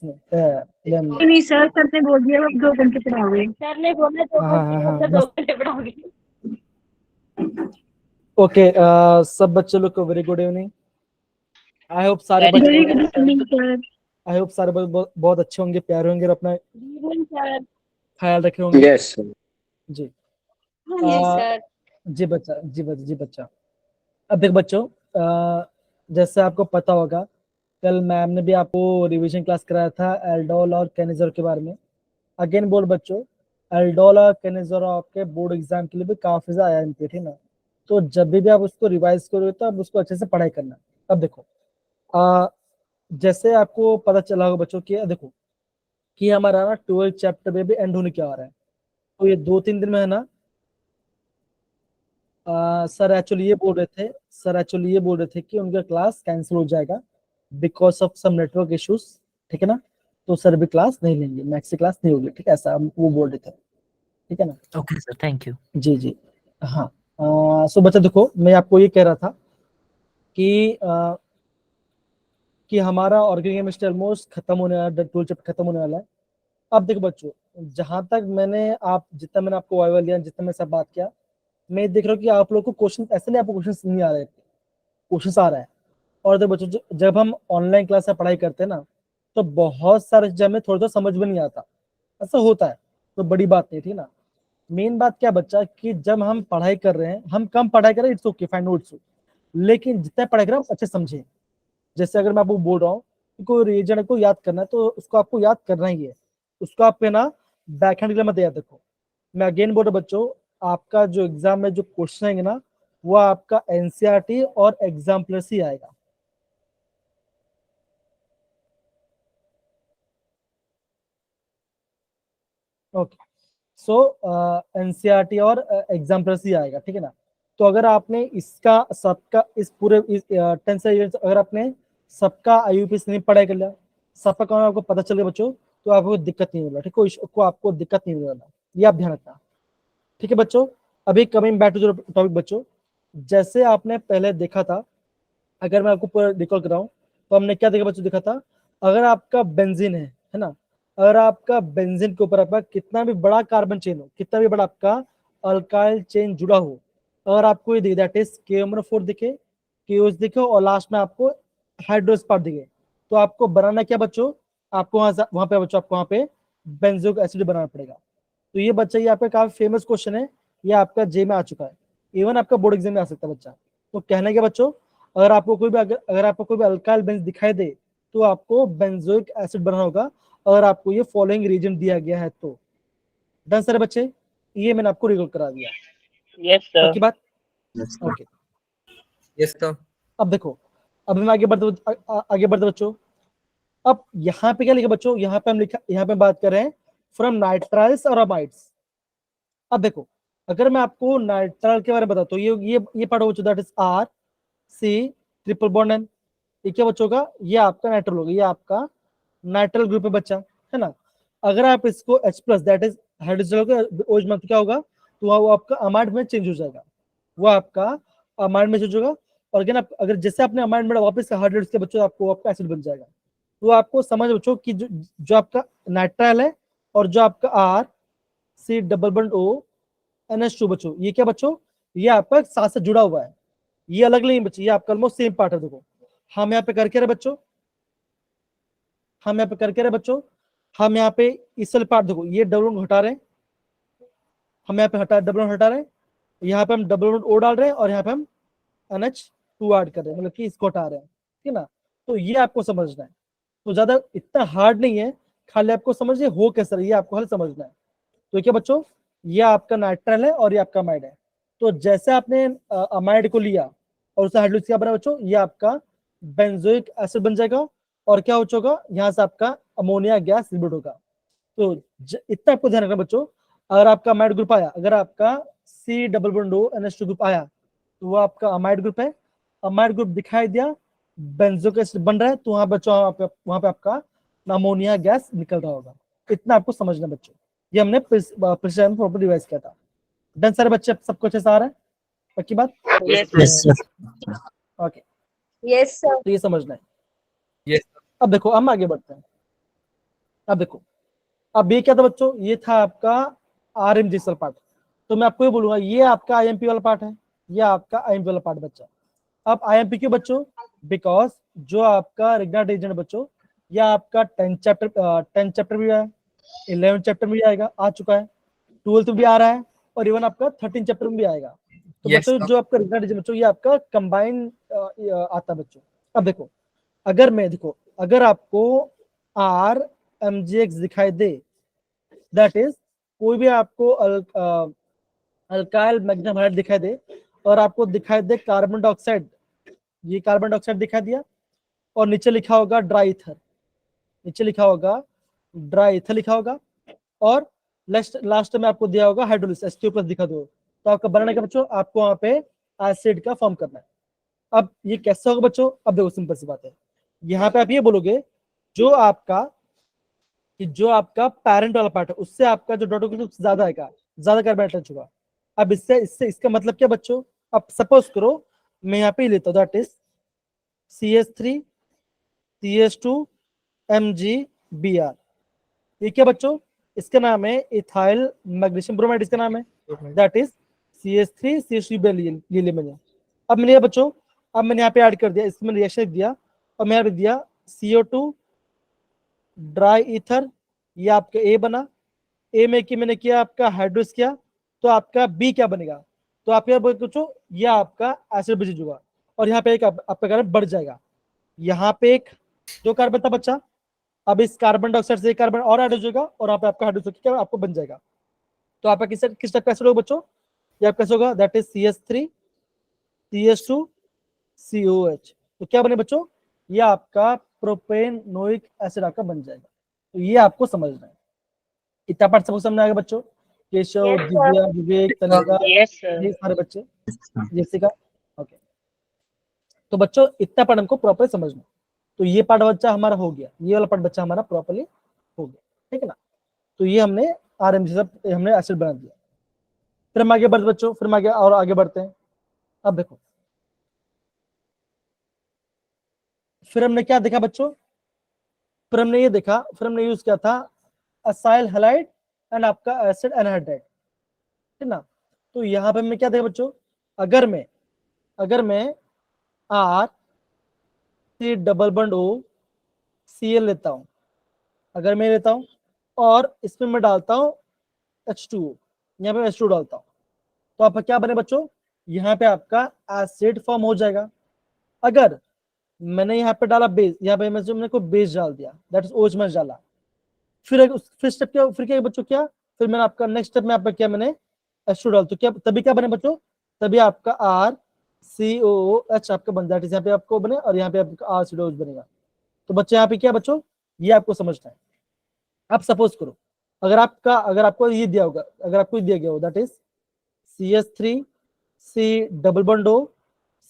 नहीं sir, sir ने बोल दिया अब 2 घंटे पढ़ाओगे। सर ने बोला 2 हाँ घंटे हाँ मतलब 2 घंटे पढ़ाओगे। ओके, सब बच्चे लोग को very good evening. I hope सारे बच्चे very good evening sir. I hope सारे बच्चे बहुत अच्छे होंगे, प्यारे होंगे और अपना सर। ख्याल रखे होंगे। Yes sir. जी यस सर। जी बच्चा, जी बच्चा। अब देख बच्चों, जैसे आपको पता होगा कल मैम ने भी आपको रिवीजन क्लास कराया था एल्डोल और कैनिजर के बारे में। अगेन बोल बच्चों, एल्डोल और कैनिजर आपके बोर्ड एग्जाम के लिए भी काफी ज्यादा आया थे ना, तो जब भी आप उसको रिवाइज करोगे तो आप उसको अच्छे से पढ़ाई करना। अब देखो, जैसे आपको पता चला होगा बच्चों कि देखो कि हमारा ना 12 चैप्टर में भी एंड होने क्या आ रहा है, तो ये 2-3 दिन में है ना। सर एक्चुअली ये बोल रहे थे कि उनका क्लास कैंसिल हो जाएगा because of some network issues, ठीक है ना। तो सर भी क्लास नहीं लेंगे, मैक्सी क्लास नहीं होगी, ठीक है, ऐसा वो बोल रहे थे, ठीक है ना। Okay sir, thank you. जी जी हाँ। सो बच्चा देखो, मैं आपको ये कह रहा था कि हमारा ऑर्गेनिक केमिस्ट्री ऑलमोस्ट खत्म होने वाला, 12 चैप्टर खत्म होने वाला है। अब देखो बच्चों, जहां तक जितना मैंने आपको वाइवा लिया, जितना मैं सब बात किया, मैं देख रहा हूँ कि आप लोग को क्वेश्चन ऐसे नहीं, आपको क्वेश्चन नहीं आ रहे, क्वेश्चन आ रहा है। और देखो बच्चों, जब हम ऑनलाइन क्लास में पढ़ाई करते हैं ना, तो बहुत सारे चीजें हमें थोड़ा थोड़ा समझ में नहीं आता, ऐसा होता है, तो बड़ी बात नहीं थी ना। मेन बात क्या बच्चा कि जब हम पढ़ाई कर रहे हैं, हम कम पढ़ाई कर रहे हैं, इट्स ओके फाइन, नोट्स, लेकिन जितना पढ़ाई कर रहे हैं हम अच्छे समझे। जैसे अगर मैं आपको बोल रहा हूँ कि कोई रीजन को याद करना है, तो उसको आपको याद करना ही है, उसको आप पे ना बैकहैंड मत याद रखो। मैं अगेन बोल रहा हूँ बच्चों, आपका जो एग्जाम में जो क्वेश्चन आएंगे ना, वो आपका एनसीईआरटी और एग्जाम प्लस ही आएगा। ओके, सो एनसीईआरटी और एग्जाम प्लस ही आएगा, ठीक है ना। तो अगर आपने इसका सबका इस पूरे 10 से years अगर आपने सबका आईयूपीएस नहीं पढ़ाई कर लिया, सबका काम आपको पता चल गया बच्चों, तो आपको दिक्कत नहीं होगा, ठीक है, को आपको दिक्कत नहीं होगा, ये आप ध्यान रखना, ठीक है बच्चों। अभी coming back to the topic बच्चों, जैसे आपने पहले देखा था, अगर मैं आपको पूरा रिकॉल कराऊं, तो हमने क्या देखा बच्चों, देखा था अगर आपका बेंजीन है ना, अगर आपका बेंजीन के ऊपर आपका कितना भी बड़ा कार्बन चेन हो, कितना भी बड़ा आपका अल्काइल चेन जुड़ा हो, अगर आपको ये दैट इज KMnO4 दिखे, KOH दिखे और लास्ट में आपको हाइड्रोस पार्ट दिखे, तो आपको बनाना क्या बच्चों, आपको वहां पे बच्चों आपको वहां पे बेंजोइक एसिड बनाना पड़ेगा। तो ये बच्चा, ये आपका काफी फेमस क्वेश्चन है, ये आपका जे में आ चुका है, इवन आपका बोर्ड एग्जाम में आ सकता है बच्चा। तो कहने के बच्चों, अगर आपको कोई भी अगर आपको कोई भी अल्काइल बेंज दिखाई दे, तो आपको बेंजोइक एसिड बनाना होगा, अगर आपको ये फॉलोइंग रीजन दिया गया है तो। डन सर बच्चे, ये मैंने आपको रिकॉल करा दिया। Yes sir. पक्की बात? Okay, yes sir. अब देखो, अब मैं आगे बढ़ते बच्चों। अब यहाँ पे क्या लिखा बच्चों, यहाँ पे बात कर रहे हैं फ्रॉम नाइट्राइल्स और अमाइड्स। अब देखो, अगर मैं आपको नाइट्राइल के बारे में बताता हूँ, ये पढ़ो बच्चों, that is RC triple bond N, ये क्या बच्चों का, ये आपका नाइट्रल होगा, ये आपका नाइट्रल ग्रुप है बच्चा, है ना। अगर आप इसको H plus that is hydrogen OH मत क्या होगा, तो वो आपका अमाइड में चेंज हो जाएगा, वो आपका अमाइड में चेंज होगा। और अगर जैसे आपने अमाइड में वापस हाइड्रेट के बच्चों, आपको आपका एसिड बन जाएगा। तो आपको समझ बच्चों कि जो आपका नाइट्राइल है और जो आपका RC double bond O NH2 बच्चों, ये क्या बच्चों, ये आपका साथ से जुड़ा हुआ है, ये अलग नहीं बच्चे, ये आपका ऑलमोस्ट सेम पार्ट है। देखो हम यहाँ पे करके रहे बच्चों, हम यहाँ पे इस वाले पार्ट देखो, ये डबल बॉन्ड हटा रहे हैं, हम यहाँ पे डबल बॉन्ड हटा रहे हैं, यहाँ पे हम डबल बॉन्ड O डाल रहे हैं, और यहाँ पे हम NH2 ऐड कर रहे हैं, मतलब कि इसको हटा रहे हैं, ठीक है ना। तो ये आपको समझना है, तो ज्यादा इतना हार्ड नहीं है, खाली आपको समझिए हो कैसे, ये आपको हल समझना है। तो क्या बच्चों, ये आपका नाइट्राइल है और ये आपका अमाइड है। तो जैसे आपने अमाइड को लिया और उससे हाइड्रोक्सी क्या बना बच्चों, ये आपका बेंजोइक एसिड बन जाएगा, और क्या हो होगा, यहाँ से आपका अमोनिया गैस लिबिड होगा। तो इतना आपको ध्यान रखना बच्चों, अगर आपका अमाइड ग्रुप आया, अगर आपका C double bond O NH2 group आया, तो वो आपका अमाइड ग्रुप है, अमाइड ग्रुप दिखाई दिया, बेंजोइक एसिड बन रहा है, तो वहां बच्चों वहां पे आपका अमोनिया गैस निकल रहा होगा। इतना आपको समझना बच्चों, ये हमने प्रिसीजन प्रॉपर रिवाइज किया था। डन सारे बच्चे, सबको अच्छे से आ रहा है, पक्की बात? Yes yes sir. Okay, yes sir. तो ये समझना है। यस अब देखो हम आगे बढ़ते हैं। अब देखो, अब ये क्या था बच्चों, ये था आपका आरएमजी पार्ट। तो मैं आपको ये बोलूंगा ये आपका आईएमपी वाला पार्ट है, ये आपका आईएमपी वाला पार्ट बच्चा। अब आईएमपी क्यों बच्चों, बिकॉज जो आपका रिग्नाइट एजेंट बच्चों, या आपका 10 चैप्टर भी आया, 11 चैप्टर में भी आएगा, आ चुका है, 12th में भी आ रहा है, और इवन आपका 13 चैप्टर में भी आएगा। तो Yes, बच्चों sir. जो आपका रिग्नाइट एजेंट बच्चों, ये आपका कंबाइन आता है बच्चों। अब देखो, अगर मैं देखो, अगर आपको आर एमजीएक्स दिखाई दे, दैट इज कोई भी आपको अल्काइल मैग्नेशियम हाइड्राइड दिखाई दे, और आपको दिखाई दे कार्बन डाइऑक्साइड, ये कार्बन डाइऑक्साइड दिखाई दिया, और नीचे लिखा होगा ड्राई ईथर, नीचे लिखा होगा ड्राई ईथर लिखा होगा, और लास्ट में आपको दिया होगा हाइड्रोलिसिस H2+ दिखा दो, तो आपका बनाने का बच्चों आपको वहां पे एसिड का फॉर्म करना है। अब ये कैसे होगा बच्चों, अब देखो सिंपल सी बात है, यहाँ पे आप ये बोलोगे जो आपका पेरेंट वाला पार्ट है उससे आपका जो डॉटर ज्यादा आएगा, ज्यादा कार्बन अटैच होगा। अब इससे इससे इसका मतलब क्या बच्चों, अब सपोज करो मैं यहाँ पे लेता हूँ, that is CH3 CH2 MgBr, ये क्या बच्चों, इसका नाम है इथाइल मैग्नीशियम ब्रोमाइड, इसका नाम है, दैट इज CH3 CH2 ले ले मैंने। अब मैंने ये बच्चों, अब मैंने यहाँ पे ऐड कर दिया, इसमें रिएक्शन दिया, और मैं यहाँ पे दिया CO2 ड्राई ईथर, ये आपका ए बना, ए में कि मैंने किया आपका हाइड्रोस किया, तो आपका बी क्या बनेगा, तो आप यहाँ पूछो ये आपका एसिड बेसिस होगा, और यहाँ पे एक आपका कार्बन बढ़ जाएगा, यहाँ पे एक जो कार्बन था बच्चा, अब इस कार्बन डाइऑक्साइड से एक कार्बन और ऐड हो जाएगा, और यहाँ पे आपका हाइड्रोजन क्या आपको बन जाएगा। तो आपका किस टाइप का एसिड होगा बच्चों, ये आपका कैसे होगा, that is CH3 CH2 COH, तो क्या बने बच्चों, ये आपका प्रोपेनोइक एसिड आपका बन जाएगा। तो ये आपको समझना है, इतना पार्ट सबको समझ आएगा बच्चों, केशव, Yes, sir. दिव्या, विवेक, तनिका, Yes, sir. ये सारे बच्चे, जैसिका, ओके। तो बच्चों इतना पार्ट हमको प्रॉपर समझना, तो ये पार्ट बच्चा हमारा हो गया, ये वाला पार्ट बच्चा हमारा प्रॉपर्ली हो गया, ठीक है ना। तो ये हमने आरएमजी सब हमने एसिड बना दिया। फिर हम आगे बढ़ते बच्चों, फिर हम आगे बढ़ते हैं। अब देखो फिर हमने क्या देखा बच्चों, फिर हमने ये देखा, फिर हमने यूज किया था असाइल हैलाइड एंड आपका एसिड एनहाइड्राइड, ठीक ना। तो यहाँ पे हमने क्या देखा बच्चों, अगर मैं R C double bond O Cl लेता हूं, अगर मैं लेता हूं, और इसमें मैं डालता हूं H2O, यहाँ पे H2 डालता हूं, तो आपका क्या बने बच्चों, यहाँ पे आपका एसिड फॉर्म हो जाएगा। अगर मैंने यहाँ पे डाला बेस, यहाँ पे मैंने को बेस डाल दिया, दैट इज OH मैंने डाला, फिर स्टेप क्या, फिर क्या बच्चों, क्या फिर मैंने आपका नेक्स्ट स्टेप में आपका क्या मैंने H2 डाल, तो क्या तभी क्या बने बच्चों, तभी आपका RCOOH आपका बन जाए, यहाँ पे आपको बने, और यहाँ पे आपका RCOOH बनेगा। तो बच्चे यहाँ पे क्या बच्चों, ये आपको समझना है। आप सपोज करो, अगर आपको ये दिया होगा, अगर आपको ये दिया गया हो, that is CH3 C double bond O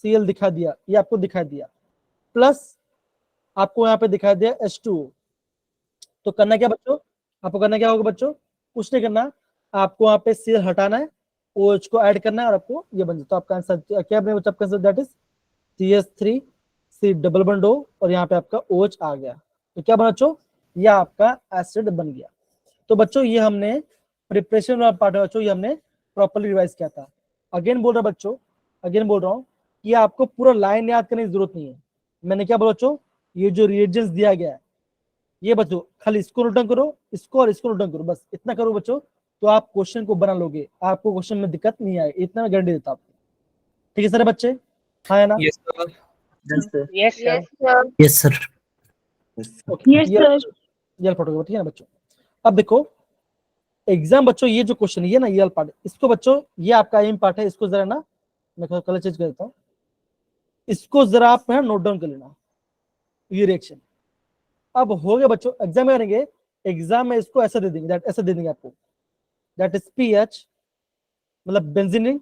Cl दिखा दिया, ये आपको दिखा दिया, प्लस आपको यहाँ पे दिखा दिया H2O, तो करना क्या बच्चों, आपको करना क्या होगा बच्चों, कुछ नहीं करना, आपको वहां पे Cl हटाना है, OH को ऐड करना है, और आपको ये बन जाए। तो आपका आंसर क्या बने बच्चों, आपका answer that is CH3 C double bond O, और यहाँ पे आपका OH आ गया, तो क्या बना बच्चों, ये आपका एसिड बन गया। तो बच्चों ये हमने प्रिपरेशन वाला पार्ट है बच्चों, ये हमने प्रॉपर्ली रिवाइज किया था। अगेन बोल रहा हूँ कि आपको पूरा लाइन याद करने की जरूरत नहीं है। मैंने क्या बोला बच्चों, ये जो रिएजेंट्स दिया गया है, ये बच्चों खाली इसको रिटर्न करो, इसको और इसको रिटर्न करो, बस इतना करो बच्चों, तो आप क्वेश्चन को बना लोगे, आपको क्वेश्चन में दिक्कत नहीं आएगी, इतना मैं गारंटी देता हूँ आपको। ठीक है सारे बच्चे, हाँ है ना। Yes, sir. Yes, sir. Yes, sir. Yes, sir. Okay, Yes, sir. ये फोटो ठीक है ना बच्चों। अब देखो एग्जाम बच्चों, ये जो क्वेश्चन है ना, ये वाला पार्ट, इसको बच्चों ये आपका एम पार्ट है, इसको जरा ना मैं कलर चेंज कर देता हूँ, इसको जरा आप नोट डाउन कर लेना, ये रिएक्शन। अब हो गया बच्चों, एग्जाम में करेंगे, एग्जाम में इसको ऐसा दे देंगे, ऐसा दे देंगे आपको, दैट इज PH, मतलब बेंजीन रिंग,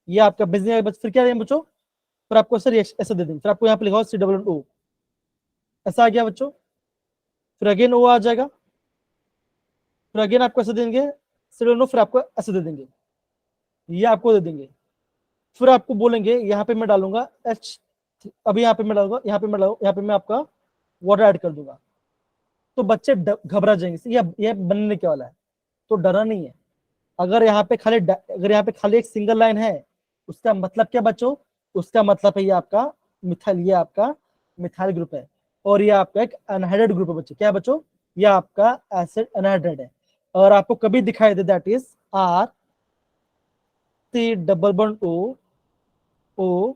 ये आपका बेंजीन, फिर क्या देंगे बच्चों, फिर आपको ऐसा दे देंगे, फिर आपको यहाँ पे लिखा COO, ऐसा आ गया बच्चों, फिर अगेन O आ जाएगा, फिर अगेन आपको ऐसे देंगे COO, फिर आपको ऐसे दे देंगे, ये आपको दे देंगे, फिर आपको बोलेंगे यहाँ पे मैं डालूंगा H, अभी यहाँ पे मैं डालूंगा, यहाँ पे मैं आपका वाटर ऐड कर दूंगा। तो बच्चे घबरा जाएंगे, ये बनने क्या वाला है, तो डरना नहीं है। अगर यहाँ पे खाली एक सिंगल लाइन है, उसका मतलब क्या बच्चों, उसका मतलब है ये आपका मिथाइल, ये आपका मिथाइल ग्रुप है, और ये आपका एक अनहाइड्रेट ग्रुप है बच्चों। क्या है बच्चों, ये आपका एसिड अनहाइड्रेट है। और आपको कभी दिखाई दे that is R C double bond O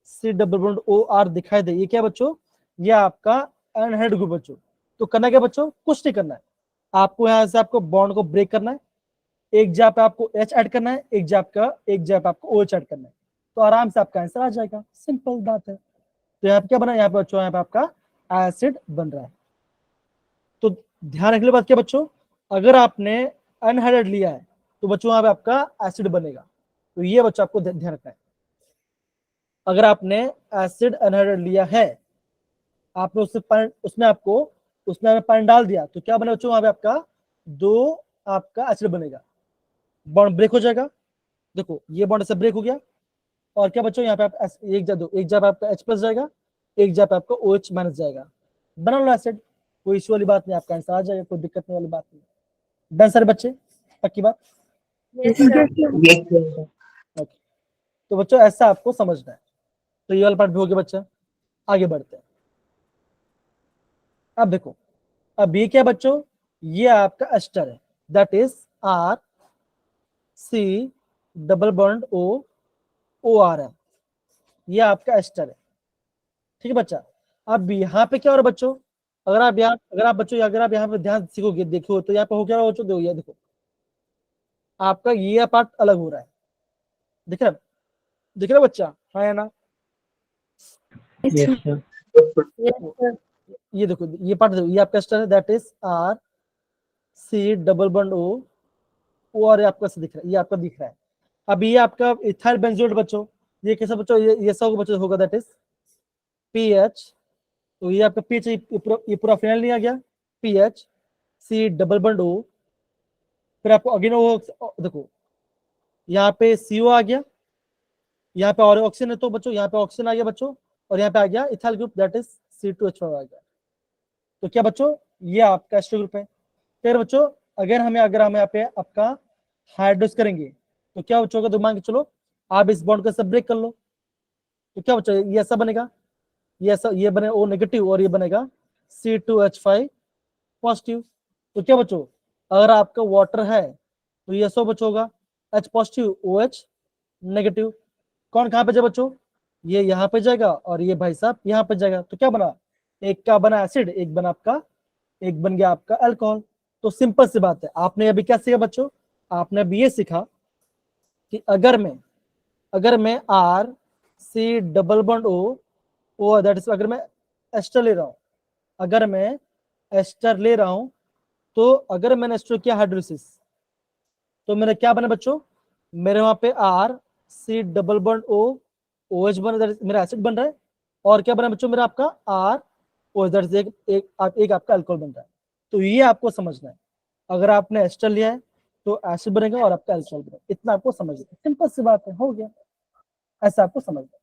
C double bond O R दिखाई दे, ये क्या बच्चों, ये आपका अनहाइड्रेट ग्रुप बच्चों। तो करना क्या बच्चों, कुछ नहीं करना है, आपको यहाँ से आपको बॉन्ड को ब्रेक करना है, एक जगह पे आपको H ऐड करना है, एक जगह पे आपको OH ऐड करना है, तो आराम से आपका आंसर आ जाएगा, सिंपल बात है। तो यहाँ पे क्या बना, यहाँ पे बच्चों यहाँ पे आपका एसिड बन रहा है। तो ध्यान रखने बात क्या बच्चों, अगर आपने अनहाइड्रेट लिया है तो बच्चों यहाँ पे आपका एसिड बनेगा, तो ये बच्चों आपको ध्यान रखना है। अगर आपने एसिड अनहाइड्रेट लिया है, आपने उसमें आपने पानी डाल दिया, तो क्या बना बच्चों, वहां पे आपका एसिड बनेगा, बॉन्ड ब्रेक हो जाएगा। देखो ये बॉन्ड से ब्रेक हो गया, और क्या बच्चों यहाँ पे आप एक जगह पे आपका H+ जाएगा, एक जगह पे आपका OH- जाएगा, बना लो एसिड, कोई इश्यू वाली बात नहीं, आपका आंसर आ जाएगा, कोई दिक्कत वाली बात नहीं। डन सर बच्चे, पक्की बात। ओके, तो बच्चों ऐसा आपको समझना है। तो ये वाला पार्ट भी हो गया बच्चा, आगे बढ़ते हैं। अब देखो, अब ये क्या बच्चों, ये आपका एस्टर है, that is R C double bond O R है, ये आपका एस्टर है, ठीक है बच्चा। अब यहाँ पे क्या हो रहा है बच्चों, अगर आप यहाँ पे ध्यान सीखोगे, देखो तो यहाँ पे हो क्या रहा है, ये देखो आपका ये पार्ट अलग हो रहा है, दिख रहा है बच्चा, हाँ या ना। Yes, sir. ये देखो ये पार्ट देखो, ये आपका एस्टर है, that is R C double bond O और आपका से दिख रहा है, ये आपका दिख रहा है। अब ये आपका इथाइल बेंजोएट बच्चों, ये कैसा बच्चों, ये सब बच्चों होगा, दैट इज पीएच। तो ये आपका पीएच, ये पूरा फिनाइल नहीं आ गया, PH C double bond O, फिर आपको अगेन वो देखो यहाँ पे CO आ गया, यहाँ पे और ऑक्सीजन है, तो बच्चों यहाँ पे ऑक्सीजन आ गया बच्चों, और यहाँ पे आ गया ethyl group, that is C2H5 आ गया। तो क्या बच्चों, ये आपका एस्टर ग्रुप है। फिर बच्चों अगर हम यहाँ पे आपका हाइड्रोस करेंगे, तो क्या बच्चों का दिमाग, चलो आप इस बॉन्ड को सब ब्रेक कर लो, तो क्या बच्चों, ये ऐसा बनेगा, ये बने O नेगेटिव, और ये बनेगा C2H5 पॉजिटिव। तो क्या बच्चों, अगर आपका वाटर है तो ये सब बच्चों होगा H पॉजिटिव OH नेगेटिव। कौन कहाँ पे जाए बच्चों, ये यहाँ पे जाएगा, और ये भाई साहब यहाँ पे जाएगा, तो क्या बना, एक का बना एसिड, एक बन गया आपका अल्कोहल। तो सिंपल सी बात है, आपने अभी क्या सीखा बच्चों, आपने अभी ये सीखा कि अगर मैं R C double bond O that is, अगर मैं एस्टर ले रहा हूं, तो अगर मैंने एस्टर किया हाइड्रोलिसिस, तो मेरा क्या बना बच्चों, मेरे वहां पे R C double bond OH बन, मेरा एसिड बन रहा है, और क्या बना बच्चों, मेरा आपका आर OH, दैट इज एक आपका अल्कोहल बन रहा है। तो ये आपको समझना है, अगर आपने एस्टर लिया है तो एसिड बनेगा और आपका अल्कोहल बनेगा, इतना आपको समझना, सिंपल सी बात है, हो गया, ऐसा आपको समझना।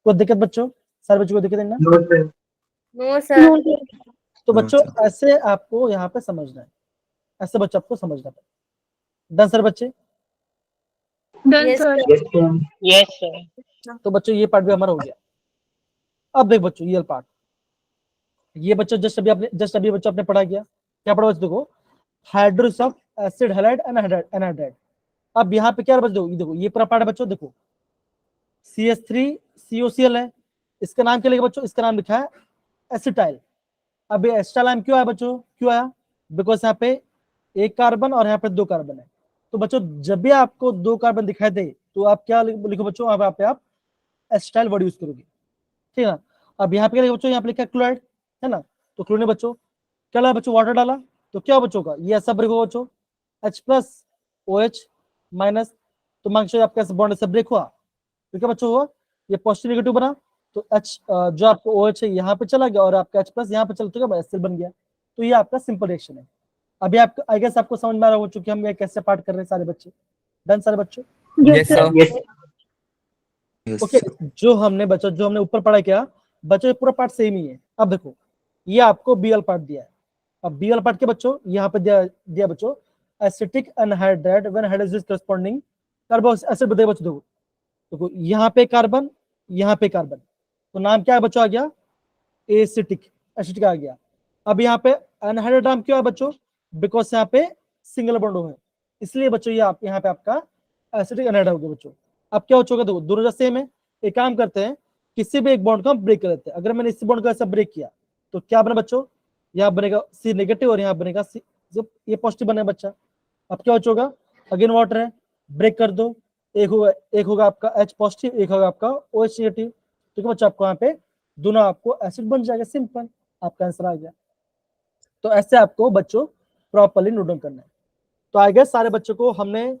कोई दिक्कत बच्चों, सारे बच्चों को दिक्कत है ना। No, sir. No sir. तो नो बच्चों सर। ऐसे आपको यहाँ पे समझना है, ऐसे बच्चों आपको समझना है। डन सर बच्चे। Done sir. Yes, sir. तो बच्चों ये पार्ट भी हमारा हो गया। अब देख बच्चों ये पार्ट, ये बच्चों जस्ट अभी बच्चों आपने पढ़ा गया, क्या पढ़ा बच्चों, देखो हाइड्रोस ऑफ एसिड हैलाइड एनहाइड्राइड। अब यहाँ पे क्या बच्चों, ये देखो ये पूरा पार्ट है बच्चों, देखो CH3COCl है, इसका नाम क्या लिखा बच्चों, इसका नाम लिखा है एसिटाइल। अब ये एसिटाइल क्यों आया बच्चों, क्यों आया, बिकॉज यहाँ पे एक कार्बन और यहाँ पे 2 कार्बन है। तो बच्चों जब भी आपको 2 कार्बन दिखाई दे, तो आप क्या लिखो बच्चों, वहां पे आप एसिटाइल वर्ड यूज करोगे, ठीक है। अब यहाँ पे क्या बच्चों, यहाँ पे लिखा है क्लोराइड, है ना, तो क्लोरीन बच्चों क्या डाला बच्चों, वाटर डाला, तो क्या बच्चों का ये ऐसा ब्रेक होगा बच्चों, H+ OH-, तो मान लीजिए आपका बॉन्ड से ब्रेक हुआ, तो क्या बच्चों हुआ, ये पॉजिटिव नेगेटिव बना, तो H जो आपको OH है यहाँ पे चला गया, और आपका H+ यहाँ पे चला, तो क्या एसिड बन गया। तो ये आपका सिंपल रिएक्शन है। अभी आपको आई गेस आपको समझ में आ रहा हो चुकी हम ये कैसे पार्ट कर रहे हैं सारे बच्चे। डन सारे बच्चों। Yes sir. Yes. ओके, जो हमने ऊपर पढ़ा किया बच्चों, ये पूरा पार्ट सेम ही है। अब देखो ये आपको BL पार्ट दिया है, अब बी वाला पार्ट के बच्चों यहाँ पे दिया दिया बच्चों acetic anhydride when hydrogen corresponding carboxylic acid बताइए बच्चों। देखो यहाँ पे कार्बन, यहाँ पे कार्बन, तो नाम क्या है बच्चों आ गया एसिटिक, एसिटिक आ गया। अब यहाँ पे अनहाइड्राइड नाम क्यों है बच्चों, बिकॉज यहाँ पे सिंगल बॉन्ड है, इसलिए बच्चों ये आप यहाँ पे आपका एसिटिक अनहाइड्राइड हो गया बच्चों। अब क्या हो चुका, देखो दोनों सेम है, एक काम करते हैं किसी भी एक बॉन्ड को हम ब्रेक कर देते हैं। अगर मैंने इस बॉन्ड को ऐसा ब्रेक किया तो क्या बना बच्चों, यहाँ बनेगा सी नेगेटिव और यहाँ बनेगा सी, जब ये पॉजिटिव बने बच्चा। अब क्या हो चुका, अगेन वाटर है, ब्रेक कर दो, एक होगा आपका H पॉजिटिव, एक होगा आपका OH नेगेटिव, ठीक है बच्चा। आपको यहाँ पे दोनों आपको एसिड बन जाएगा, सिंपल, आपका आंसर आ गया। तो ऐसे आपको बच्चों प्रॉपर्ली नोट डाउन करना है। तो आई गेस सारे बच्चों को हमने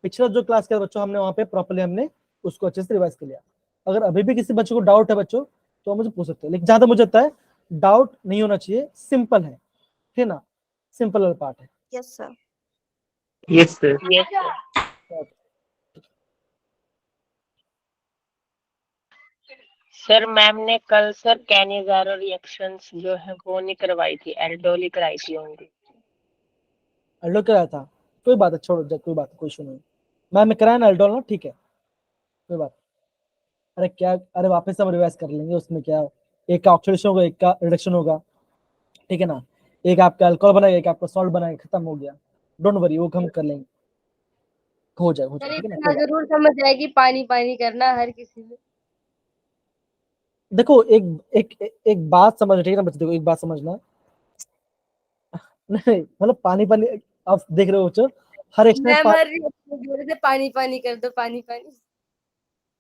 पिछला जो क्लास किया बच्चों हमने वहां पे प्रॉपर्ली हमने उसको अच्छे से रिवाइज कर लिया। अगर अभी भी किसी बच्चे को डाउट है बच्चों तो मुझे पूछ सकते हैं, लेकिन ज्यादा मुझे लगता है डाउट नहीं होना चाहिए, सिंपल है, ठीक है ना, सिंपल वाला पार्ट है। Yes sir. Yes, sir. Yes, sir. Sir ma'am ने कल सर कैनिजारो रिएक्शंस जो है वो नहीं करवाई थी, एल्डोल ही कराई थी ओनली। अल्डो कराया था, कोई बात है, छोड़ो कोई बात, कोई इशू नहीं। मैं कराया ना अल्डोल ना, ठीक है, कोई बात। अरे क्या, अरे वापस हम रिवाइज कर लेंगे, उसमें क्या, एक का ऑक्सीडेशन होगा, एक का रिडक्शन होगा, ठीक है ना, एक आपका अल्कोहल बनाएगा, एक आपका सॉल्ट बनाएगा, खत्म हो गया, डोंट वरी, वो हम कर लेंगे, हो जाएगा, सर ठीक है इतना ना। जरूर समझ आएगी, पानी पानी करना हर किसी में। देखो एक एक एक बात समझ, ठीक है ना बच्चे, देखो एक बात समझना, नहीं मतलब पानी पानी, आप देख रहे हो बच्चों हर एक में मैम हर रिएक्शन जोर से पानी पानी कर दो, पानी पानी।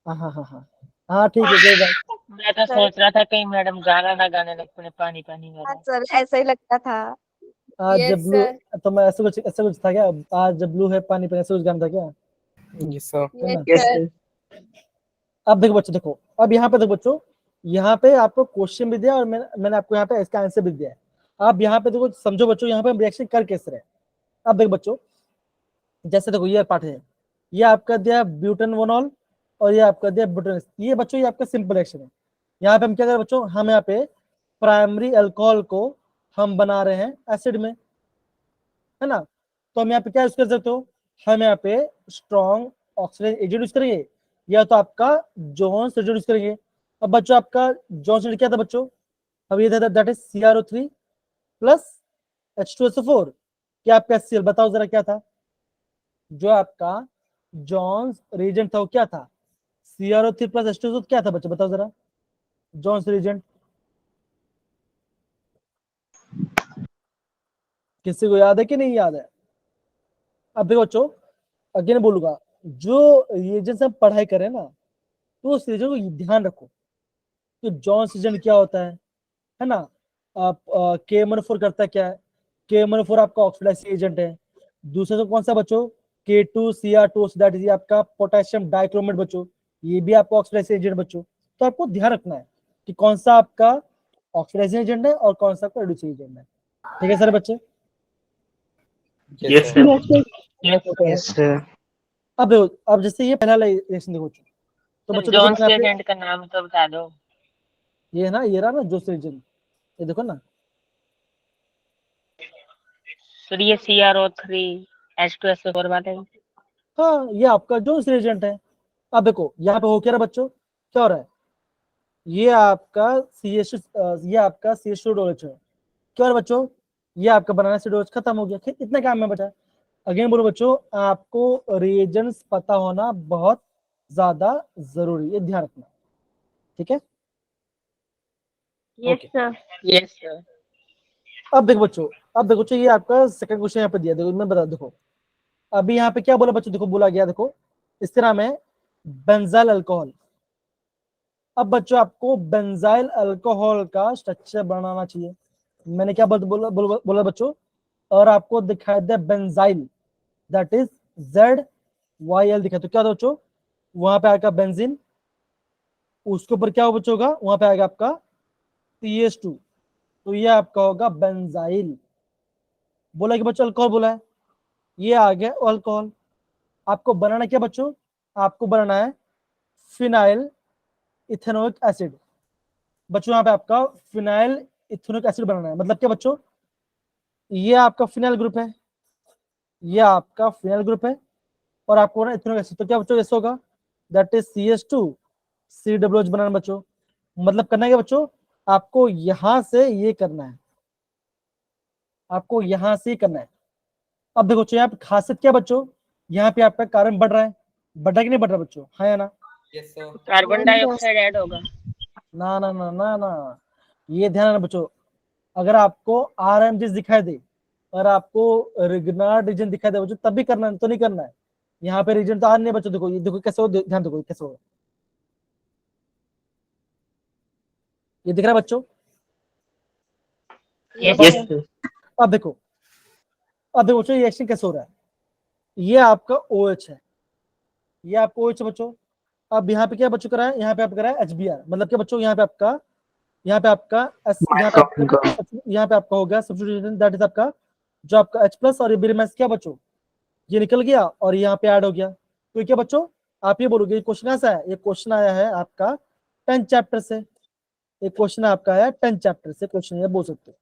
हाँ हाँ हाँ हाँ हाँ, ठीक है, कोई बात। मैं तो सोच रहा था कहीं मैडम गाना ना गाने लगते ने पानी पानी हाँ वाला। सर, ऐसा ही लगता था। आज यस जब ब्लू, सर। तो मैं ऐसा कुछ था क्या, आज जब ब्लू है पानी पे, ऐसा कुछ गाना था क्या, Yes, sir. है ना। Yes sir. अब देखो बच्चों, देखो अब यहाँ पे देखो बच्चों, यहाँ पे आपको क्वेश्चन भी दिया और मैंने आपको यहाँ पे इसका आंसर भी दिया है। आप यहाँ पे देखो समझो बच्चों, यहाँ पे हम रिएक्शन कर कैसे रहे। अब देखो बच्चों, जैसे देखो ये पार्ट है, ये आपका दिया ब्यूटेनोल और ये आपका दिया ब्यूटेन, ये बच्चों ये आपका सिंपल रिएक्शन है। यहाँ पे हम क्या करें बच्चों, हम यहाँ पे प्राइमरी अल्कोहल को हम बना रहे हैं एसिड में, है ना। तो हम यहाँ पे क्या यूज कर सकते हो, हम यहाँ पे स्ट्रॉन्ग ऑक्सीडेंट एजेंट यूज करेंगे या तो आपका जॉन्स एजेंट यूज करेंगे। अब बच्चों आपका जॉन्स एजेंट क्या था बच्चों, अब ये था that is CrO3 plus H2SO4, क्या आपका HCl बताओ जरा क्या था, जो आपका जॉन्स रिएजेंट था वो क्या था, CrO3 प्लस H2SO4 क्या था बच्चों बताओ जरा, जॉन्स रिएजेंट किसी को याद है कि नहीं याद है। अब देखो बच्चों अगेन बोलूंगा, जो रिएजेंट से हम पढ़ाई करें ना तो उस रिएजेंट को ध्यान रखो, तो जॉन्स रिएजेंट क्या होता है ना। आप KMnO4 करता है क्या है, KMnO4 आपका ऑक्सीडाइजिंग एजेंट है। दूसरा तो कौन सा बच्चों, K2Cr2, दैट इज आपका पोटेशियम डाइक्रोमेट बच्चों, ये भी आपका ऑक्सीडाइजिंग एजेंट बच्चों। तो आपको ध्यान रखना है कि कौन सा आपका ऑक्सीडाइजिंग एजेंट है और कौन सा आपका रिड्यूसिंग एजेंट है, ठीक है सारे बच्चे। Yes, sir. Yes, Yes, sir. अब देखो, अब जैसे ये पहला रिएक्शन देखो, तो सर बच्चों देखो जॉन्स मैंने आपको एजेंट का नाम तो बता दो। ये है ना, ये रहा ना जो एजेंट, ये देखो ना, सर ये CrO3 H2SO4 वाले। हाँ ये आपका जो एजेंट है। अब देखो यहाँ पे हो क्या रहा बच्चों, क्या हो रहा है, ये आपका CH, ये आपका CH2OH है, क्या हो रहा है बच्चों, ये आपका बनाना CH खत्म हो गया, इतना काम में बचा। अगेन बोलो बच्चों, आपको रिएजेंट्स पता होना बहुत ज्यादा जरूरी है, ध्यान रखना, ठीक है। Yes sir. Yes sir. अब देखो बच्चों, अब देखो बच्चों, ये आपका सेकंड क्वेश्चन यहाँ पे दिया, देखो मैं बता, देखो अभी यहाँ पे क्या बोला बच्चों, देखो बोला गया, देखो इसका नाम है बेंजाइल अल्कोहल। अब बच्चों आपको बेंजाइल अल्कोहल का स्ट्रक्चर बनाना चाहिए। मैंने क्या बोला बच्चों, और आपको दिखाई दे बेंजाइल, दैट इज ZYL दिखा, तो क्या था बच्चों, वहां पे आएगा बेंजीन, उसके ऊपर क्या बच्चों होगा, वहां पे आएगा आपका CH2, तो ये आपका होगा बेंजाइल। बोला कि बच्चों अल्कोहल बोला है, ये आ गया अल्कोहल। आपको बनाना क्या बच्चों, आपको बनाना है फिनाइल इथेनोइक एसिड बच्चों, यहाँ पे आपका फिनाइल इथेनोइक एसिड बनाना है, मतलब क्या बच्चों, ये आपका फिनाइल ग्रुप है, ये आपका फिनाइल ग्रुप है, और आपको ना इथेनॉल एसिड, तो क्या बच्चों ऐसा होगा, दैट इज CH2 COOH बनाना बच्चों। मतलब करना है क्या बच्चों, आपको यहां से ये करना है, आपको यहां से करना है। अब देखो बच्चों, यहाँ पे खासियत क्या बच्चों, यहाँ पे आपका कार्बन बढ़ रहा है, बढ़ रहा है कि नहीं बढ़ रहा बच्चों, हाँ या ना? Yes, sir. Carbon dioxide add होगा। ना ना ना ना ना, ये ध्यान रखना बच्चों, अगर आपको RMGs दिखाई दे और आपको रिग्नार्ड रीजन दिखाई दे बच्चों, तब भी करना है, तो नहीं करना है। यहाँ पे रीजन तो आ नहीं है बच्चों, देखो ये देखो कैसे हो, ध्यान देखो कैसे होगा, ये दिख रहा है बच्चों? Yes Yes, sir. sir. अब देखो, अब देखो बच्चों, ये रिएक्शन कैसे हो रहा है, ये आपका OH है, ये आपका OH है बच्चों। अब यहाँ पे क्या बच्चों करा है, यहाँ पे आप करा है HBr, मतलब क्या बच्चों, यहाँ पे आपका यहाँ पे आपका यहाँ पे आपका हो गया सब्स्टिट्यूशन, दैट इज आपका जो आपका H+ और ये क्या बच्चों, ये निकल गया और यहाँ पे ऐड हो गया। तो क्या बच्चों, आप ये बोलोगे, ये क्वेश्चन ऐसा है, ये क्वेश्चन आया है आपका 10 चैप्टर से, एक क्वेश्चन आपका आया 10 चैप्टर से, क्वेश्चन ये बोल सकते हो।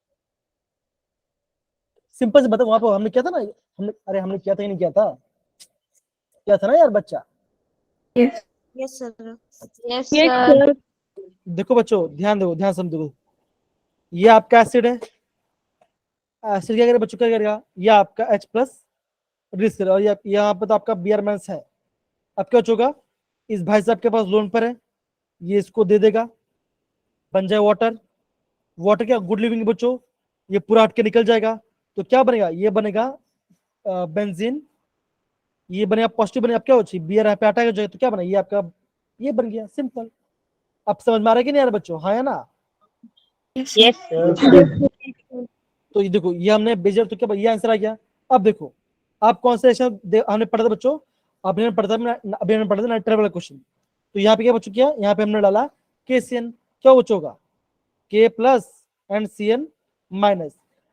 सिंपल से बताओ, वहां पर हमने किया था ना, हमने किया था कि नहीं किया था ना यार बच्चा? Yes sir. Yes yes sir. Sir. देखो बच्चों, ध्यान दो, ध्यान समझो, ये आपका एसिड है, एसिड क्या करेगा बच्चों, क्या करेगा, ये आपका H+ रिलीज करेगा, और यहाँ पे तो आपका Br- है। अब क्या होगा, इस भाई साहब के पास लोन पर है, ये इसको दे देगा, बन जाए वाटर, वाटर क्या गुड लिविंग बच्चों, ये पूरा हट के निकल जाएगा, तो क्या बनेगा, ये बनेगा बेंजीन, ये बनेगा पॉजिटिव, बनेगा, अब क्या हो चाहिए, Br पे हटाएगा जो है, तो क्या बनेगा, ये आपका ये बन गया, सिंपल। अब समझ में आ रहा है कि नहीं यार बच्चों, हाँ या ना? Yes sir. तो ये देखो, ये हमने बेजर, तो क्या ये आंसर आ गया। अब देखो, आप कौन सा रिएक्शन हमने पढ़ा था बच्चों, अभी हमने पढ़ा था नाइट्राइल वाला क्वेश्चन। तो यहाँ पे क्या बच्चों किया, यहाँ पे हमने डाला KCN, क्या बच्चों होगा, K+ एंड CN-।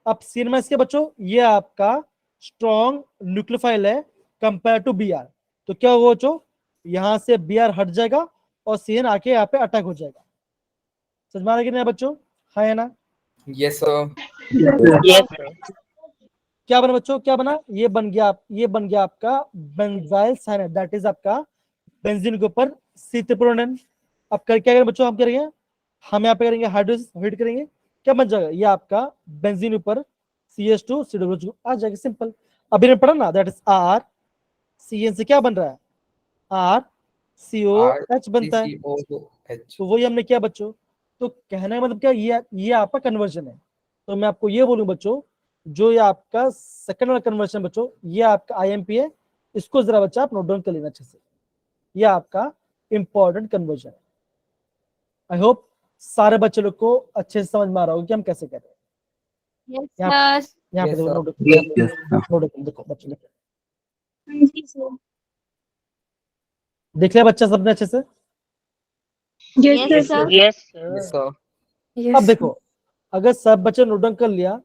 अब CN- क्या बच्चों, ये आपका स्ट्रॉन्ग न्यूक्लियोफाइल है कंपेयर टू Br, तो क्या होगा बच्चों, यहाँ से Br हट जाएगा और CN आके यहाँ पे अटैक हो जाएगा। समझ में आ रहा है कि नहीं बच्चों, हाँ या ना? Yes, sir. Yes sir. क्या बना बच्चों, क्या बना, ये बन गया, ये बन गया आपका बेंजाइल साइनाइड, दैट इज आपका बेंजीन के ऊपर C-Triple-O-N। अब क्या करेंगे बच्चों, हम करेंगे, हम यहाँ पे करेंगे हाइड्रोजन हीट करेंगे, क्या बन जाएगा, ये आपका बेंजीन ऊपर CH2 COOH आ जाएगा, सिंपल। अभी ने पढ़ा ना, दैट इज RCN से क्या बन रहा है, RCOH बनता है, RCCOH. तो वही हमने किया बच्चों। तो कहने का मतलब क्या, ये आपका कन्वर्जन है। तो मैं आपको ये बोलूं बच्चों, जो ये आपका सेकंड वाला कन्वर्जन बच्चों, ये आपका IMP है, इसको जरा बच्चा आप नोट डाउन कर लेना अच्छे से, ये आपका इंपॉर्टेंट कन्वर्जन है। आई होप सारे बच्चे लोग को अच्छे से समझ में आ रहा होगा कि हम कैसे कर रहे हैं। यस यहाँ सर। यहाँ पे Yes, देखो, sir. नोट देखो बच्चे देखो, देख लिया बच्चा सबने अच्छे से? Yes sir. Yes Yes, sir. sir. अब देखो, अगर सब बच्चे नोट डाउन कर लिया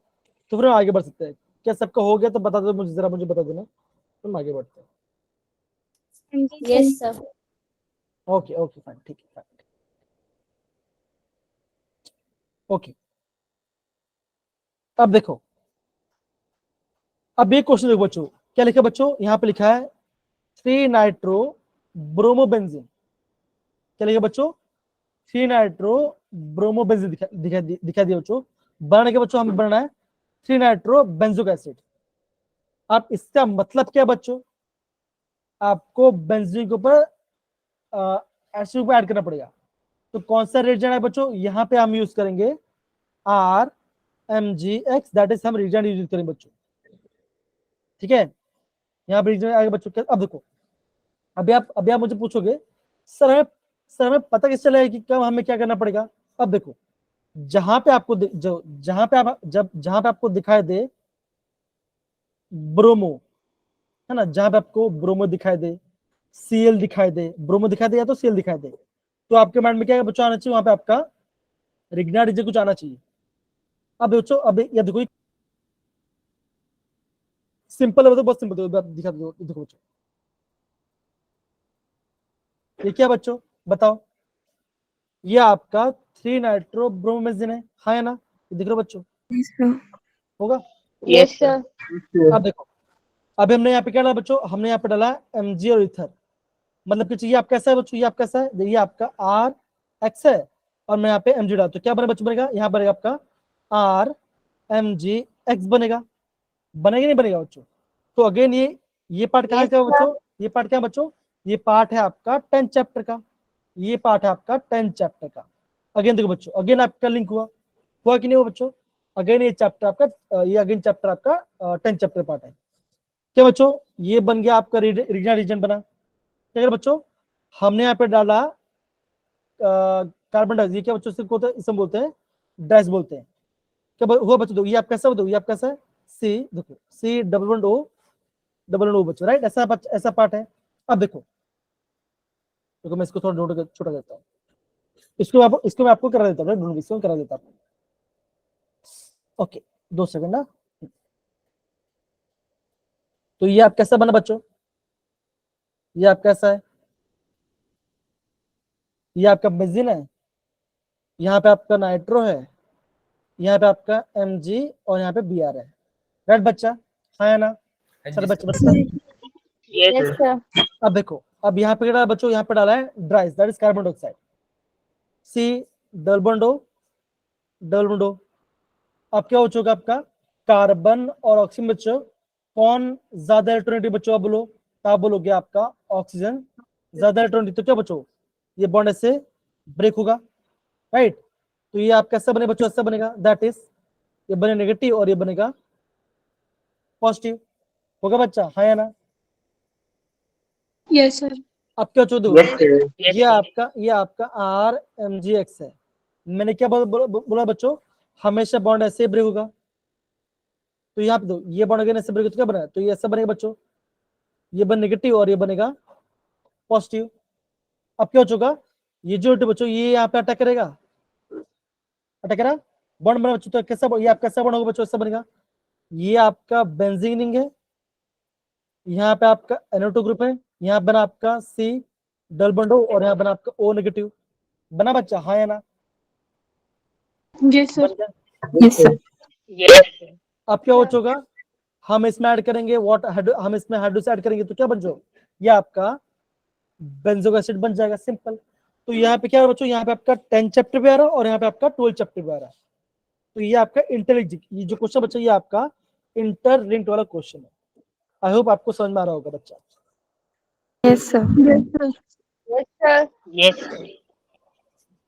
तो फिर हम आगे बढ़ सकते हैं। क्या सबका हो गया तो बता दो मुझे, जरा मुझे बता देना, तो हम आगे बढ़ते हैं। Yes sir. Okay okay fine, ठीक है फाइन, ओके। अब देखो, अब ये क्वेश्चन देखो बच्चों, क्या लिखा बच्चों, यहाँ पे लिखा है 3 नाइट्रो ब्रोमोबेंजीन, क्या लिखा बच्चों, 3 नाइट्रो ब्रोमोबेंजीन दिखा दिया बच्चों। बनाने के बच्चों हमें बनाना है 3 नाइट्रो बेंजोइक एसिड। अब इसका मतलब क्या बच्चों, आपको बेंजीन के ऊपर एसिड को ऐड करना पड़ेगा। तो कौन सा रिएजेंट है बच्चों, यहाँ पे हम यूज करेंगे RMGX, दैट इज हम रिएजेंट यूज करेंगे बच्चों, ठीक है। यहाँ पे रिएजेंट आगे बच्चों, अब देखो, अभी आप मुझे पूछोगे सर हमें पता कैसे चलेगा कि कब हमें क्या करना पड़ेगा। अब देखो, जहां पे आपको जहां पे आपको दिखाई दे ब्रोमो, है ना, जहां पे आपको ब्रोमो दिखाई दे, Cl दिखाई दे, ब्रोमो दिखाई दे या तो Cl दिखाई दे, तो आपके माइंड में क्या बच्चों आना चाहिए, वहां पे आपका रिग्नार्ड रीजन कुछ आना चाहिए। अब बच्चों, अब ये देखो, सिंपल है, बहुत सिंपल, दिखा दो, देखो बच्चों, ये क्या बच्चों बताओ, ये आपका 3 नाइट्रो ब्रोमोबेंजीन है, हाँ या ना, ये देख रहे हो बच्चों, होगा। Yes sir. अब देखो, अभी हमने यहाँ पे क्या डाला बच्चों, हमने यहाँ पे डाला Mg और ईथर, मतलब कि ये आपका कैसा है बच्चों, ये आपका कैसा है, देखिए आपका आर एक्स है और मैं यहाँ पे Mg डाला, तो क्या बने बच्चों, बनेगा यहाँ बनेगा आपका आर Mg एक्स बनेगा, बनेगा नहीं बनेगा बच्चों। तो अगेन ये पार्ट कहाँ का बच्चों, ये पार्ट क्या है बच्चों, ये पार्ट है आपका 10 चैप्टर का, ये पार्ट है आपका 10 चैप्टर का। अगेन देखो बच्चों, अगेन आपका लिंक हुआ कि नहीं हुआ बच्चों, अगेन ये चैप्टर आपका, ये अगेन चैप्टर आपका 10 चैप्टर पार्ट है। क्या बच्चों, ये बन गया आपका रीजन, रीजन बना। क्या करें बच्चों, हमने यहाँ पे डाला कार्बन डाइऑक्साइड, ये क्या बच्चों इसमें बोलते हैं डैश बोलते हैं। क्या हुआ बच्चों, देखो ये आप कैसा, बताओ ये आप कैसा है, सी, देखो सी डबल वन ओ बच्चों, राइट, ऐसा पार्ट है। अब देखो मैं इसको थोड़ा नोट छोटा करता हूँ, इसको मैं आपको करा देता हूँ, इसको करा देता हूँ। ओके 2 सेकंड ना। तो ये आप कैसा बना बच्चों, ये आप कैसा है, ये आपका बेंजीन है, यहाँ पे आपका नाइट्रो है, यहाँ पे आपका Mg और यहाँ पे Br है, राइट बच्चा, हाँ या ना, हाँ सर जी बच्चा सर। बच्चा। Yes sir. अब देखो, अब यहाँ पे क्या डाला बच्चों, यहाँ पे डाला है ड्राइस, that is carbon dioxide, C double bond O। अब क्या हो चुका आपका कार्बन और ऑक्सीजन बच्चों, कौन ज्यादा इलेक्ट्रॉनिक बच्चों, आप बोलो, तो आप बोलोगे आपका ऑक्सीजन ज्यादा इलेक्ट्रॉनिक, तो क्या बच्चों ये बॉन्ड ऐसे ब्रेक होगा, राइट। तो ये आप कैसा बने बच्चों, ऐसा बनेगा, दैट इज ये बने नेगेटिव और ये बनेगा पॉजिटिव, होगा बच्चा, हाँ या ना। Yes sir. अब क्या चो, यस ये सर। आपका आर Mg एक्स है, मैंने क्या बोला बच्चों, हमेशा बॉन्ड ऐसे ब्रेक होगा। तो यहाँ पे दो, ये बॉन्ड अगेन ऐसे ब्रेक, तो क्या बना, तो ये ऐसा बनेगा बच्चों, ये बन नेगेटिव और ये बनेगा पॉजिटिव। अब क्या हो चुका, ये जो बच्चों ये यहाँ पे अटैक करेगा, अटैक करा, बॉन्ड बना बच्चों, तो कैसा, ये आपका कैसा बॉन्ड होगा बच्चों, ऐसा बनेगा, ये आपका बेंजीन है, यहाँ पे आपका NO2 ग्रुप है, यहाँ बना आपका C डबल बॉन्ड O और यहाँ बना आपका O नेगेटिव, बना बच्चा, हाँ या ना, यस बन सर। गया। Yes sir. Yes sir. अब क्या हो चुका, हम इसमें ऐड करेंगे हम इसमें हाइड्रोक्साइड ऐड करेंगे, तो क्या बन जाओ, ये आपका बेंजोइक एसिड बन जाएगा, सिंपल। तो यहाँ पे क्या है बच्चों, यहाँ पे आपका 10 चैप्टर भी आ रहा है और यहाँ पे आपका 12 चैप्टर भी आ रहा है। तो ये आपका ये जो क्वेश्चन बच्चा, ये आपका इंटर लिंक्ड वाला क्वेश्चन है। आई होप आपको समझ में आ रहा होगा बच्चा। Yes sir. Yes sir. Yes sir. Yes sir.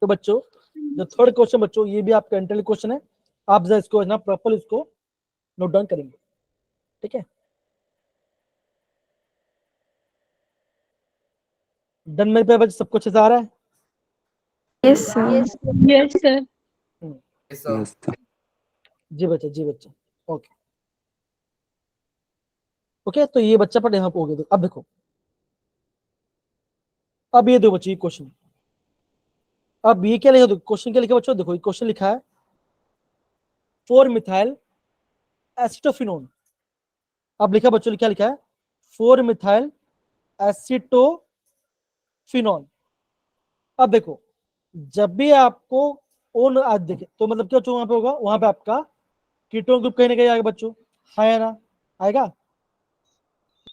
तो बच्चों जो थर्ड क्वेश्चन बच्चों, ये भी आपका इंटर क्वेश्चन है, आप जरा इसको ना प्रॉपर इसको नोट डाउन करेंगे, ठीक है। डन मेरे पे बच्चे, सब कुछ आ रहा है। Yes sir. Yes sir. Yes sir. जी बच्चा, जी बच्चा, ओके ओके। तो ये बच्चा पर यहाँ पे हो गया। अब देखो, अब ये दो बच्चे क्वेश्चन, अब ये क्या लिखा, क्वेश्चन क्या लिखा बच्चों, देखो ये क्वेश्चन लिखा है 4 मिथाइल एसिटोफिनोन। अब लिखा बच्चों, क्या लिखा है, 4 मिथाइल एसिटोफिनोन। अब देखो, जब भी आपको ओन आज देखे, तो मतलब क्या वहां पे होगा, वहां पे आपका कीटोन ग्रुप कहीं ना कहीं आएगा बच्चों, हाँ या ना, आएगा।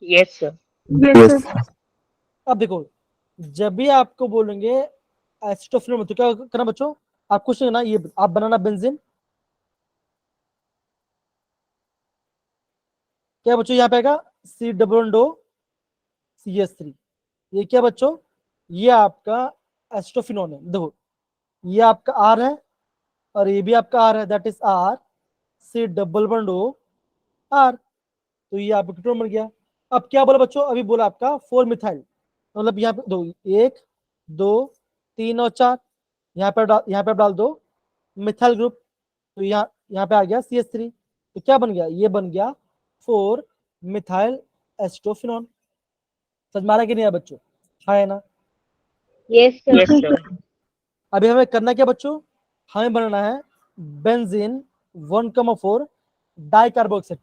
Yes sir. Yes sir. अब देखो, जब भी आपको बोलेंगे एसिटोफिनोन, तो क्या करना बच्चों, आपको ना ये आप बनाना बेंजीन, क्या बच्चों यहाँ पे आएगा C डबल O CH3, ये क्या बच्चों, ये आपका एसिटोफिनोन है। देखो ये आपका R है और ये भी आपका R है, that is R C double O R, तो ये आपका कीटोन बन गया। अब क्या बोला बच्चों, अभी बोला आपका 4 मिथाइल, मतलब यहाँ पे दो, 1 2 3 और 4, यहाँ पे आप डाल दो मिथाइल ग्रुप, तो यहाँ पे आ गया CH3, तो क्या बन गया, ये बन गया 4 मिथाइल एसिटोफिनोन। समझ में आ रहा है कि नहीं है बच्चों, हाँ है ना। Yes sir. अभी हमें करना क्या बच्चों, हमें बनाना है बेंजीन 1,4 डाइकार्बोक्सिल,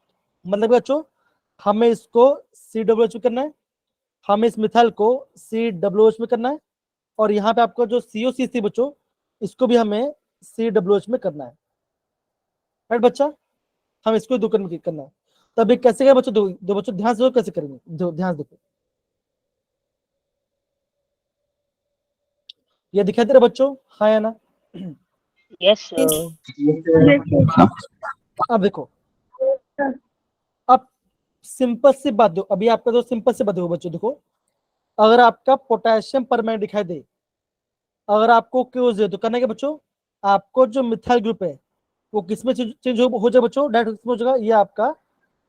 मतलब बच्चों हमें इसको COOH में करना है, हमें इस मिथाइल को COOH में करना है, और यहाँ पे आपको जो COC बच्चों, इसको भी हमें COOH में करना है, राइट बच्चा, हम इसको दो करने करना है। तब ये कैसे करें बच्चों, दो बच्चों ध्यान से देखो कैसे करेंगे, ध्यान से देखो। ये दिखाई दे रहा बच्चों, हाँ या ना? Yes sir. अब देखो, अब सिंपल सी बात दो, अभी आपका जो सिंपल सी बात देखो बच्चों, देखो अगर आपका पोटेशियम परमानेंट दिखाई दे, अगर आपको क्यूज दे तो करना क्या बच्चों, आपको जो मिथाइल ग्रुप है वो किसमें चेंज हो जाएगा बच्चों, डायरेक्ट किसमें हो जाएगा, ये आपका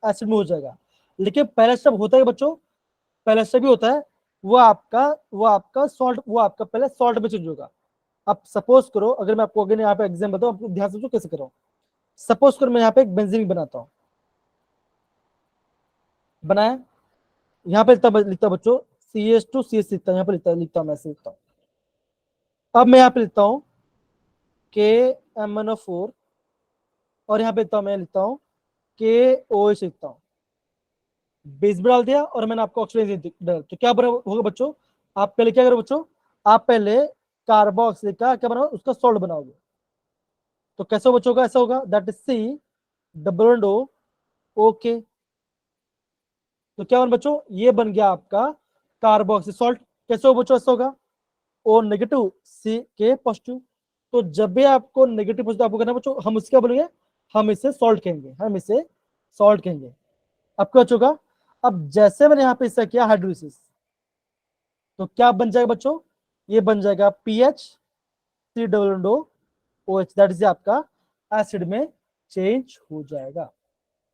एसिड में हो जाएगा। लेकिन पहला स्टेप होता है बच्चों, पहला स्टेप भी होता है वो आपका सॉल्ट, वो आपका पहले सॉल्ट में चेंज होगा। अब सपोज करो, अगर मैं आपको अगर यहाँ पे एग्जाम बताऊं, आपको ध्यान से कैसे करो। सपोज करो मैं यहाँ पे एक बेंजीन बनाता हूँ, बनाया, यहाँ पे लिखता बच्चों CH2CH लिखता हूँ, यहाँ पे लिखता हूँ मैं ऐसे लिखता हूँ। अब मैं यहाँ पे लिखता हूँ KMnO4 और यहाँ पे लिखता हूँ KOH लिखता हूँ, बेस भी डाल दिया और मैंने आपको ऑक्सीजन डाल, तो क्या होगा बच्चों, आप पहले क्या करो बच्चों, आप पहले कार्बोक्सिलिक का क्या बनाओ, उसका सॉल्ट बनाओगे। तो कैसे बच्चों का ऐसा होगा, दैट इज C≡O, ओके। तो क्या बन बच्चों, ये बन गया आपका कार्बोक्सिलिक सॉल्ट। कैसे हो बच्चों, ऐसा होगा O negative C K positive. तो जब भी आपको नेगेटिव पॉजिटिव आपको करना बच्चों, हम इसका बोलेंगे, हम इसे सॉल्ट कहेंगे, हम इसे सॉल्ट कहेंगे। अब क्या होगा, अब जैसे मैंने यहाँ पे इससे किया हाइड्रोलिसिस, तो क्या बन जाएगा बच्चों, ये बन जाएगा PHC≡OH, दैट इज आपका एसिड में चेंज हो जाएगा।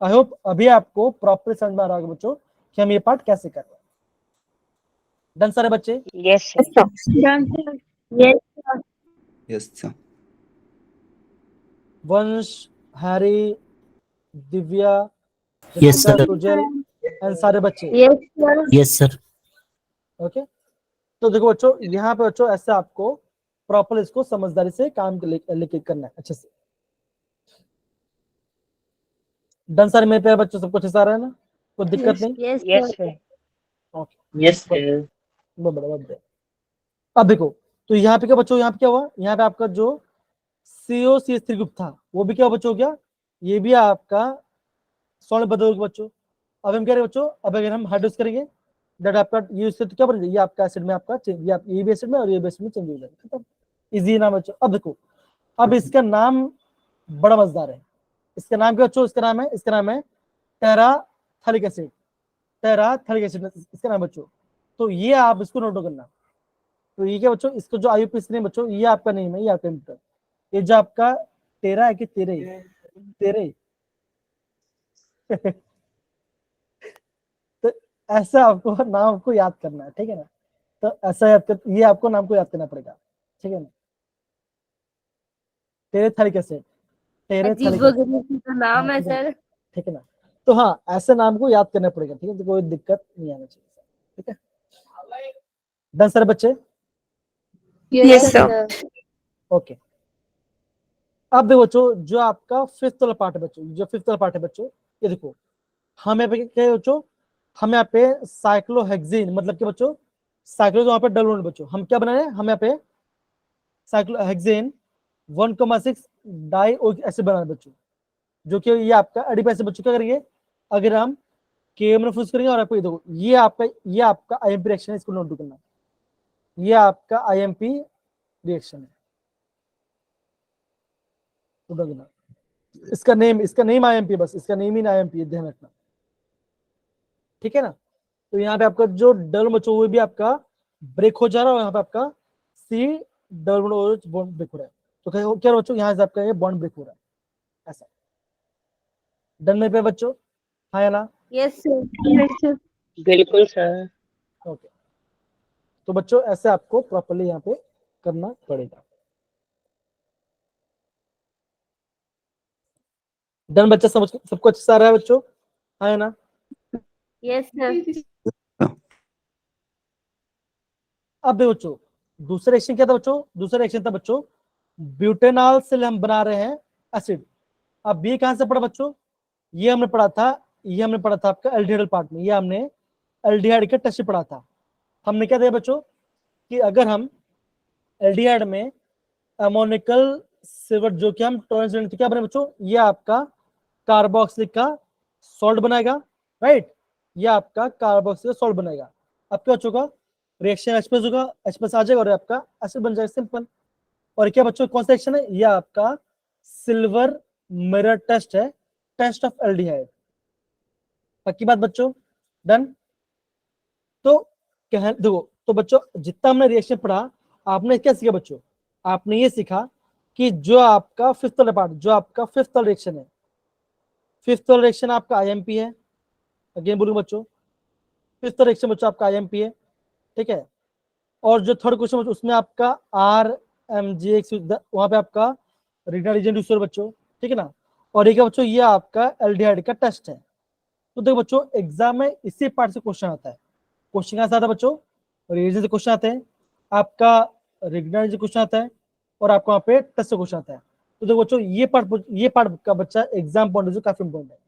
आई होप अभी आपको प्रॉपर समझ में आ रहा होगा बच्चों कि हम ये पार्ट कैसे कर रहे हैं। डन सारे बच्चे? Yes sir. Yes, sir. वंश, Harry, Divya, Yes, Jessica, sir. Sujal and सारे बच्चे, Yes, sir. ओके। तो देखो बच्चों, यहाँ पे बच्चों ऐसे आपको प्रॉपर इसको समझदारी से काम लेके करना है अच्छे से। डन सारे मेरे प्यारे बच्चों, सब कुछ आ रहा है ना, कोई दिक्कत नहीं? Yes sir. Okay, yes sir. बहुत बढ़िया। अब देखो, तो यहाँ पे क्या बच्चों, यहाँ पे क्या हुआ, यहाँ पे आपका जो COCH3 ग्रुप था वो भी क्या बच्चों हो गया, ये भी आपका सॉल्ट बदल गया बच्चों। अब हम कह रहे हैं बच्चों, अब अगर हम हाइड्रोस करेंगे, दैट आपका ये उससे तो क्या बन जाएगा, ये आपका एसिड में आपका चेंज, ये भी एसिड में और ये भी एसिड में चेंज हो जाएगा, खत्म, इजी नाम बच्चों। अब देखो, अब इसका नाम बड़ा मजेदार है, इसका नाम क्या बच्चों, इसका नाम है टेराथैलिक एसिड, टेराथैलिक एसिड इसका नाम बच्चों। तो ये आप इसको नोट करना। तो ये क्या बच्चों, इसको जो IUPAC नेम बच्चों, ये आपका नेम है, ये आपका इंटर, ये जो आपका तेरा है कि तेरे तो ऐसा आपको नाम को याद करना है, ठीक है ना। तो ऐसा याद कर, ये आपको नाम को याद करना पड़ेगा, ठीक है ना। टेरेथैलिक एसिड, टेरेथैलिक एसिड तो नाम है सर। ठीक है ना। तो हाँ, ऐसे नाम को याद करना पड़ेगा, ठीक है, तो कोई दिक्कत नहीं आना चाहिए, ठीक है। डन सर बच्चे? Yes sir. ओके। अब देखो बच्चों, जो आपका फिफ्थ वाला पार्ट है बच्चों, जो फिफ्थ वाला पार्ट है बच्चों, ये देखो, हम यहाँ पे क्या है बच्चों, हम यहाँ पे साइक्लोहेक्सीन, मतलब कि बच्चों साइक्लो वहां पे डबल बॉन्ड बच्चों, हम क्या बना रहे हैं, हम यहाँ पे साइक्लोहेक्सेन 1,6 डाइओइक एसिड बना रहे हैं बच्चों, जो कि ये आपका एडिप एसिड बच्चों। क्या करेंगे, अगर हम KM में फूस करेंगे और आपको ये देखो, ये आपका IMP रिएक्शन है, इसको नोट करना, ये आपका IMP रिएक्शन है, इसका नेम IMP, बस इसका नेम ही IMP, ध्यान रखना, ठीक है ना। तो यहाँ पे आपका जो डबल बच्चों वो भी आपका ब्रेक हो जा रहा है, और यहाँ पे आपका C≡OH बॉन्ड ब्रेक हो रहा है। तो क्या बच्चों, यहाँ से आपका ये बॉन्ड ब्रेक हो रहा है, ऐसा। डन में पे बच्चों, हाँ या ना? Yes sir. बिल्कुल सर। ओके। तो बच्चों ऐसे आपको प्रॉपर्ली यहाँ पे करना पड़ेगा। डन बच्चा, समझ सबको अच्छे से आ रहा है बच्चों, हाँ या ना? Yes sir. अब देखो बच्चों, दूसरा रिएक्शन क्या था बच्चों, दूसरा रिएक्शन था बच्चों ब्यूटेनॉल से हम बना रहे हैं एसिड। अब ये कहां से पढ़ा बच्चों, ये हमने पढ़ा था आपका एल्डिहाइड पार्ट में, ये हमने एल्डिहाइड के टेस्ट पढ़ा था। हमने क्या देखा बच्चों कि अगर हम एल्डिहाइड में अमोनिकल सिल्वर जो कि हम टॉलरेंस, तो क्या बने बच्चों, ये आपका कार्बोक्सिलिक का सॉल्ट बनाएगा, राइट, ये आपका कार्बोक्सिलिक सॉल्ट बनाएगा। अब क्या होगा, रिएक्शन H+ होगा, H+ आ जाएगा और आपका एसिड बन जाएगा, सिंपल। और क्या बच्चों कौन सा रिएक्शन है, ये आपका सिल्वर मिरर टेस्ट है, टेस्ट ऑफ एल्डिहाइड। पक्की बात बच्चों, डन। तो देखो, तो बच्चों जितना हमने रिएक्शन पढ़ा, आपने क्या सीखा बच्चों, आपने ये सीखा कि जो आपका फिफ्थ वाला पार्ट, जो आपका फिफ्थ वाला रिएक्शन है, फिफ्थ वाला रिएक्शन आपका IMP है। अगेन बोलूं बच्चों, फिफ्थ वाला रिएक्शन बच्चों आपका IMP है, ठीक है। और जो थर्ड क्वेश्चन बच्चों, उसमें आपका RMGX, वहां पे आपका रिजन रिड्यूसर बच्चों, ठीक है ना। और ये क्या बच्चों, ये आपका एल्डिहाइड का टेस्ट है। तो देखो बच्चों, एग्जाम में इसी पार्ट से क्वेश्चन आता है। क्वेश्चन कहाँ से आता है बच्चों, रिएजन से क्वेश्चन आते हैं, आपका रिजन से क्वेश्चन आता है, और आपको वहाँ पे टेस्ट से क्वेश्चन आता है। तो देखो बच्चों, ये पार्ट का बच्चा एग्जाम पॉइंट से काफी इंपॉर्टेंट है।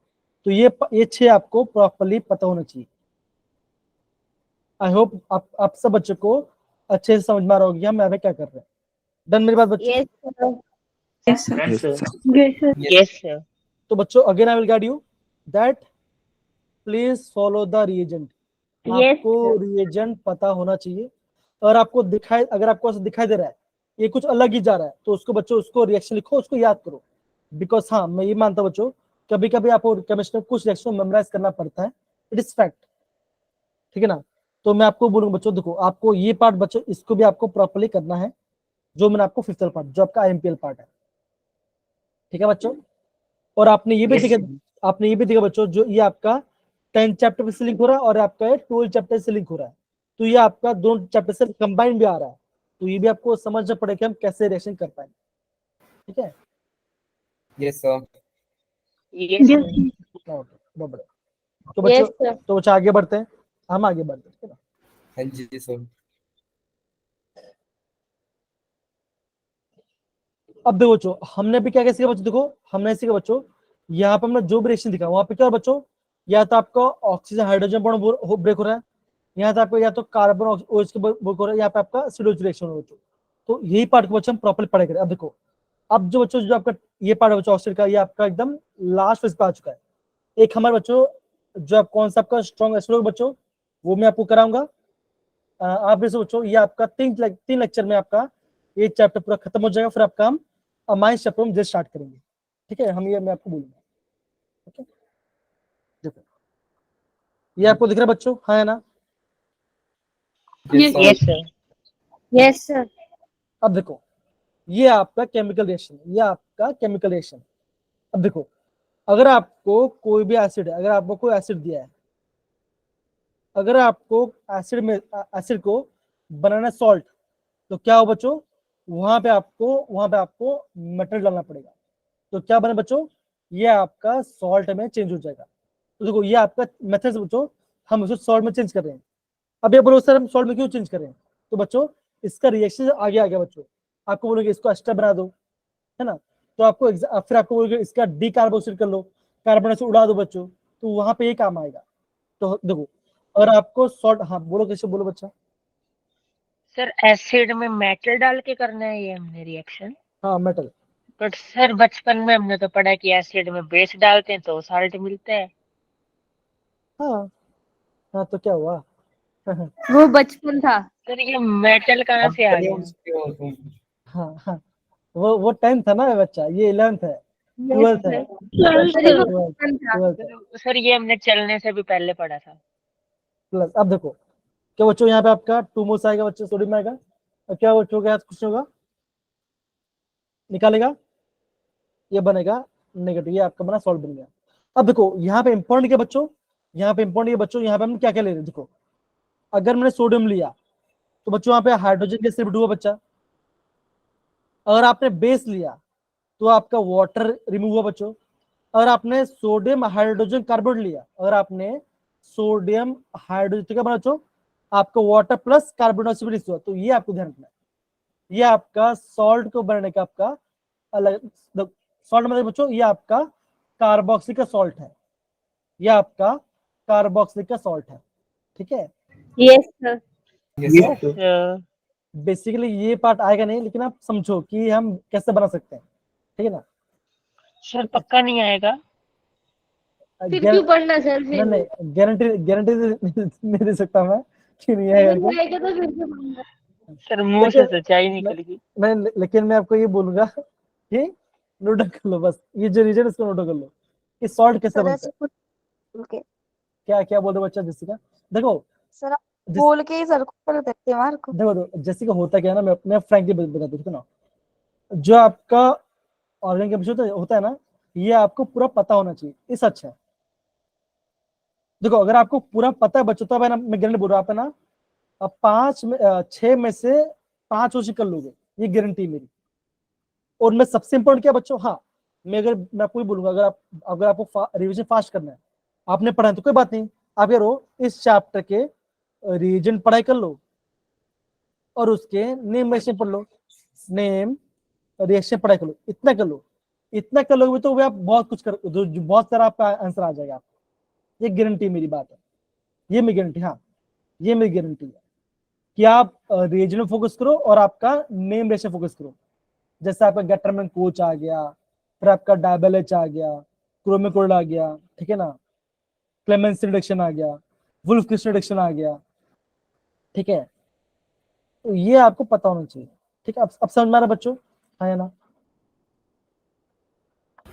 तो ये 6 आपको प्रॉपर्ली पता होना चाहिए। आई होप आप सब बच्चों को अच्छे से समझ में आ रहा होगी हम यहाँ पे क्या कर रहे हैं। डन मेरी बात बच्चों? Yes, sir. Yes, sir. Yes, sir. Yes, sir. Yes, sir. तो बच्चों again I will guide you that please follow the reagent. Yes, आपको sir. रिएजेंट पता होना चाहिए। और आपको अगर आपको ऐसा दिखाई दे रहा है ये कुछ अलग ही जा रहा है, तो उसको बच्चों उसको रिएक्शन लिखो, उसको याद करो। बिकॉज हाँ, मैं ये मानता हूं बच्चों, कभी कभी आपको केमिस्ट्री में कुछ रिएक्शन मेमोराइज करना पड़ता है, इट इज फैक्ट, ठीक है ना। तो मैं आपको बोलूंगा बच्चों, देखो आपको ये पार्ट बच्चों इसको भी आपको प्रॉपर्ली करना है, जो मैंने आपको फिफ्थ पार्ट, जो आपका IMPL पार्ट है, ठीक है बच्चों। और आपने ये भी Yes, देखा, आपने ये भी देखा बच्चों, जो ये आपका 10 चैप्टर से लिंक हो रहा है और आपका 12 चैप्टर से लिंक हो रहा है, तो ये आपका दोनों चैप्टर से कंबाइन भी आ रहा है। तो ये भी आपको समझना पड़ेगा कि हम कैसे रिएक्शन कर पाएंगे, ठीक है। Yes, sir. yes, Yes, sir. sir. Okay, बहुत बढ़िया। तो बच्चों, Yes, sir. तो बच्चों आगे बढ़ते हैं, हम आगे बढ़ते हैं, ठीक है ना। हाँ जी sir. अब देखो बच्चों, हमने भी क्या क्या सीखा बच्चों, देखो हमने सीखा बच्चों, यहाँ पे हमने जो भी रिएक्शन दिखा वहां पे क्या हो बच्चों, या तो आपका ऑक्सीजन हाइड्रोजन बॉन्ड ब्रेक हो रहा है, यहाँ तो आपको या तो कार्बन OH के ब्रेक हो रहा है, यहाँ पे आपका CO2 रिएक्शन हो बच्चों। तो यही पार्ट को बच्चों हम प्रॉपर्ली पढ़ाई करें। अब देखो, अब जो बच्चों जो आपका ये पार्ट है बच्चों ऑक्सीजन का, ये आपका एकदम लास्ट फेज पे आ चुका है। एक हमारे बच्चों जो आप कौन सा आपका स्ट्रॉन्ग एसिड होगा बच्चों, वो मैं आपको कराऊंगा। आप भी बच्चों, ये आपका 3 लेक्चर में आपका ये चैप्टर पूरा खत्म हो जाएगा, फिर आपका हम अमाइन चैप्टर हम जस्ट स्टार्ट करेंगे, ठीक है। हम ये मैं आपको बोलूंगा, ठीक है। देखो ये आपको दिख रहा है बच्चों, हाँ है ना। Yes, sir. Yes, sir. Yes, sir. अब देखो, ये आपका केमिकल रिएक्शन, ये आपका केमिकल रिएक्शन। अब देखो, अगर आपको कोई भी एसिड है, अगर आपको कोई एसिड दिया है, अगर आपको एसिड को बनाना सॉल्ट, तो क्या हो बच्चों, वहां पे आपको मेटल डालना पड़ेगा। तो क्या बने बच्चों, ये आपका सॉल्ट में चेंज हो जाएगा। तो देखो ये आपका मेथड बच्चों, हम उसको सॉल्ट में चेंज कर रहे हैं। अब ये बोलो सर हम सॉल्ट में क्यों चेंज कर रहे हैं, तो बच्चों इसका रिएक्शन आगे आ गया बच्चों, आपको बोलोगे इसको एस्टर बना दो, है ना। तो आपको फिर आपको बोलोगे इसका डीकार्बोक्सिल कर लो, कार्बन डाइऑक्साइड उड़ा दो बच्चों, तो वहां पे ये काम आएगा। तो देखो, अगर आपको सॉल्ट, हाँ बोलो कैसे, बोलो बच्चा। सर एसिड में मेटल डाल के करना है ये हमने रिएक्शन। हाँ मेटल। बट सर बचपन में हमने तो पढ़ा कि एसिड में बेस डालते हैं तो साल्ट मिलता है। हाँ हाँ, तो क्या हुआ वो बचपन था। सर ये मेटल कहाँ आप से आ पहले गया? उसके हो तुम. हाँ हाँ, वो 10th था ना बच्चा, ये 11th है, Yes, 12th है, sir. सर ये वो 12th बचपन था। 12th है सर ये हमने चलने से भी पहले पढ़ा था। प्लस। अब देखो क्या बच्चों, यहाँ पे आपका 2 मोल्स आएगा बच्चों, सोडियम आएगा, और क्या बच्चों के कुछ नहीं होगा, निकालेगा, ये बनेगा नेगेटिव, ये आपका बना सॉल्ट बन गया। अब देखो यहाँ पे इंपॉर्टेंट क्या बच्चों, यहाँ पे इंपॉर्टेंट ये बच्चों, यहाँ पे हम क्या क्या ले रहे हैं, देखो अगर मैंने सोडियम लिया तो बच्चों यहाँ पे हाइड्रोजन गैस रिलीव हुआ बच्चा। अगर आपने बेस लिया तो आपका वाटर रिमूव हुआ बच्चों। अगर आपने सोडियम हाइड्रोजन कार्बोनेट लिया, अगर आपने सोडियम हाइड्रोजन, तो क्या बना बच्चों, आपका वाटर प्लस कार्बन डाइऑक्साइड हुआ। तो ये आपको ध्यान रखना है, ये आपका सॉल्ट को बनाने का आपका अलग सॉल्ट मतलब बच्चों, ये आपका कार्बोक्सिलिक का सॉल्ट है, ये आपका कार्बोक्सिलिक का सॉल्ट है, ठीक है। Yes, sir. Yes, Yes, sir. sir. Basically ये पार्ट आएगा नहीं, लेकिन आप समझो कि हम कैसे बना सकते हैं, ठीक है ना। सर पक्का नहीं आएगा। फिर गारंटी क्यों पढ़ना सर? फिर नहीं, गारंटी नहीं दे सकता मैं कि नहीं आएगा नहीं करके। आएगा तो फिर क्यों पढ़ना? सर मुंह से लेकिन सच्चाई निकलेगी। नहीं, लेकिन मैं आपको ये बोलूंगा कि नोट कर लो बस, ये जो रीजन इसको नोट कर लो कि सॉल्ट कैसे सर बनता ऐसे है। कुछ बोल के क्या क्या बोल रहे हो बच्चा जैसिका? देखो सर आप जिस बोल के ही सर को कर देते हैं मार्क। देखो जैसिका होता क्या है ना, मैं फ्रैंकली बता दूं, ठीक है ना, जो आपका ऑर्गेनिक केमिस्ट्री होता है ना, ये आपको पूरा पता होना चाहिए, ये सच है। देखो अगर आपको पूरा पता है बच्चों, तो है ना, मैं गारंटी बोल रहा हूँ, आप है ना, अब 6 में से 5 कोशिश कर लोगे, ये गारंटी मेरी। और मैं सबसे इंपॉर्टेंट क्या बच्चों, हाँ, मैं आपको ही बोलूंगा, अगर आपको रिवीजन फास्ट करना है, आपने पढ़ा है तो कोई बात नहीं, आप क्या करो, इस चैप्टर के रिवीजन पढ़ाई कर लो और उसके नेम रिएक्शन पढ़ लो, नेम रिएक्शन पढ़ाई कर लो, इतना कर लो। इतना कर लोगे तो आप बहुत कुछ कर, जो बहुत सारा आपका आंसर आ जाएगा। ये गारंटी मेरी बात है, ये मेरी गारंटी, हाँ, ये मेरी गारंटी है कि आप रिएजन में फोकस करो और आपका नेम रिएक्शन फोकस करो। जैसे आपका गेटरमैन कोच आ गया, फिर आपका डायबेलेच आ गया, क्रोमेकोल्ड आ गया, ठीक है ना, क्लेमेंस रिडक्शन आ गया, वुल्फ क्रिस्ट रिडक्शन आ गया, ठीक है, तो ये आपको पता होना चाहिए। ठीक है, अब समझ में आ रहा है बच्चों? हाँ या ना?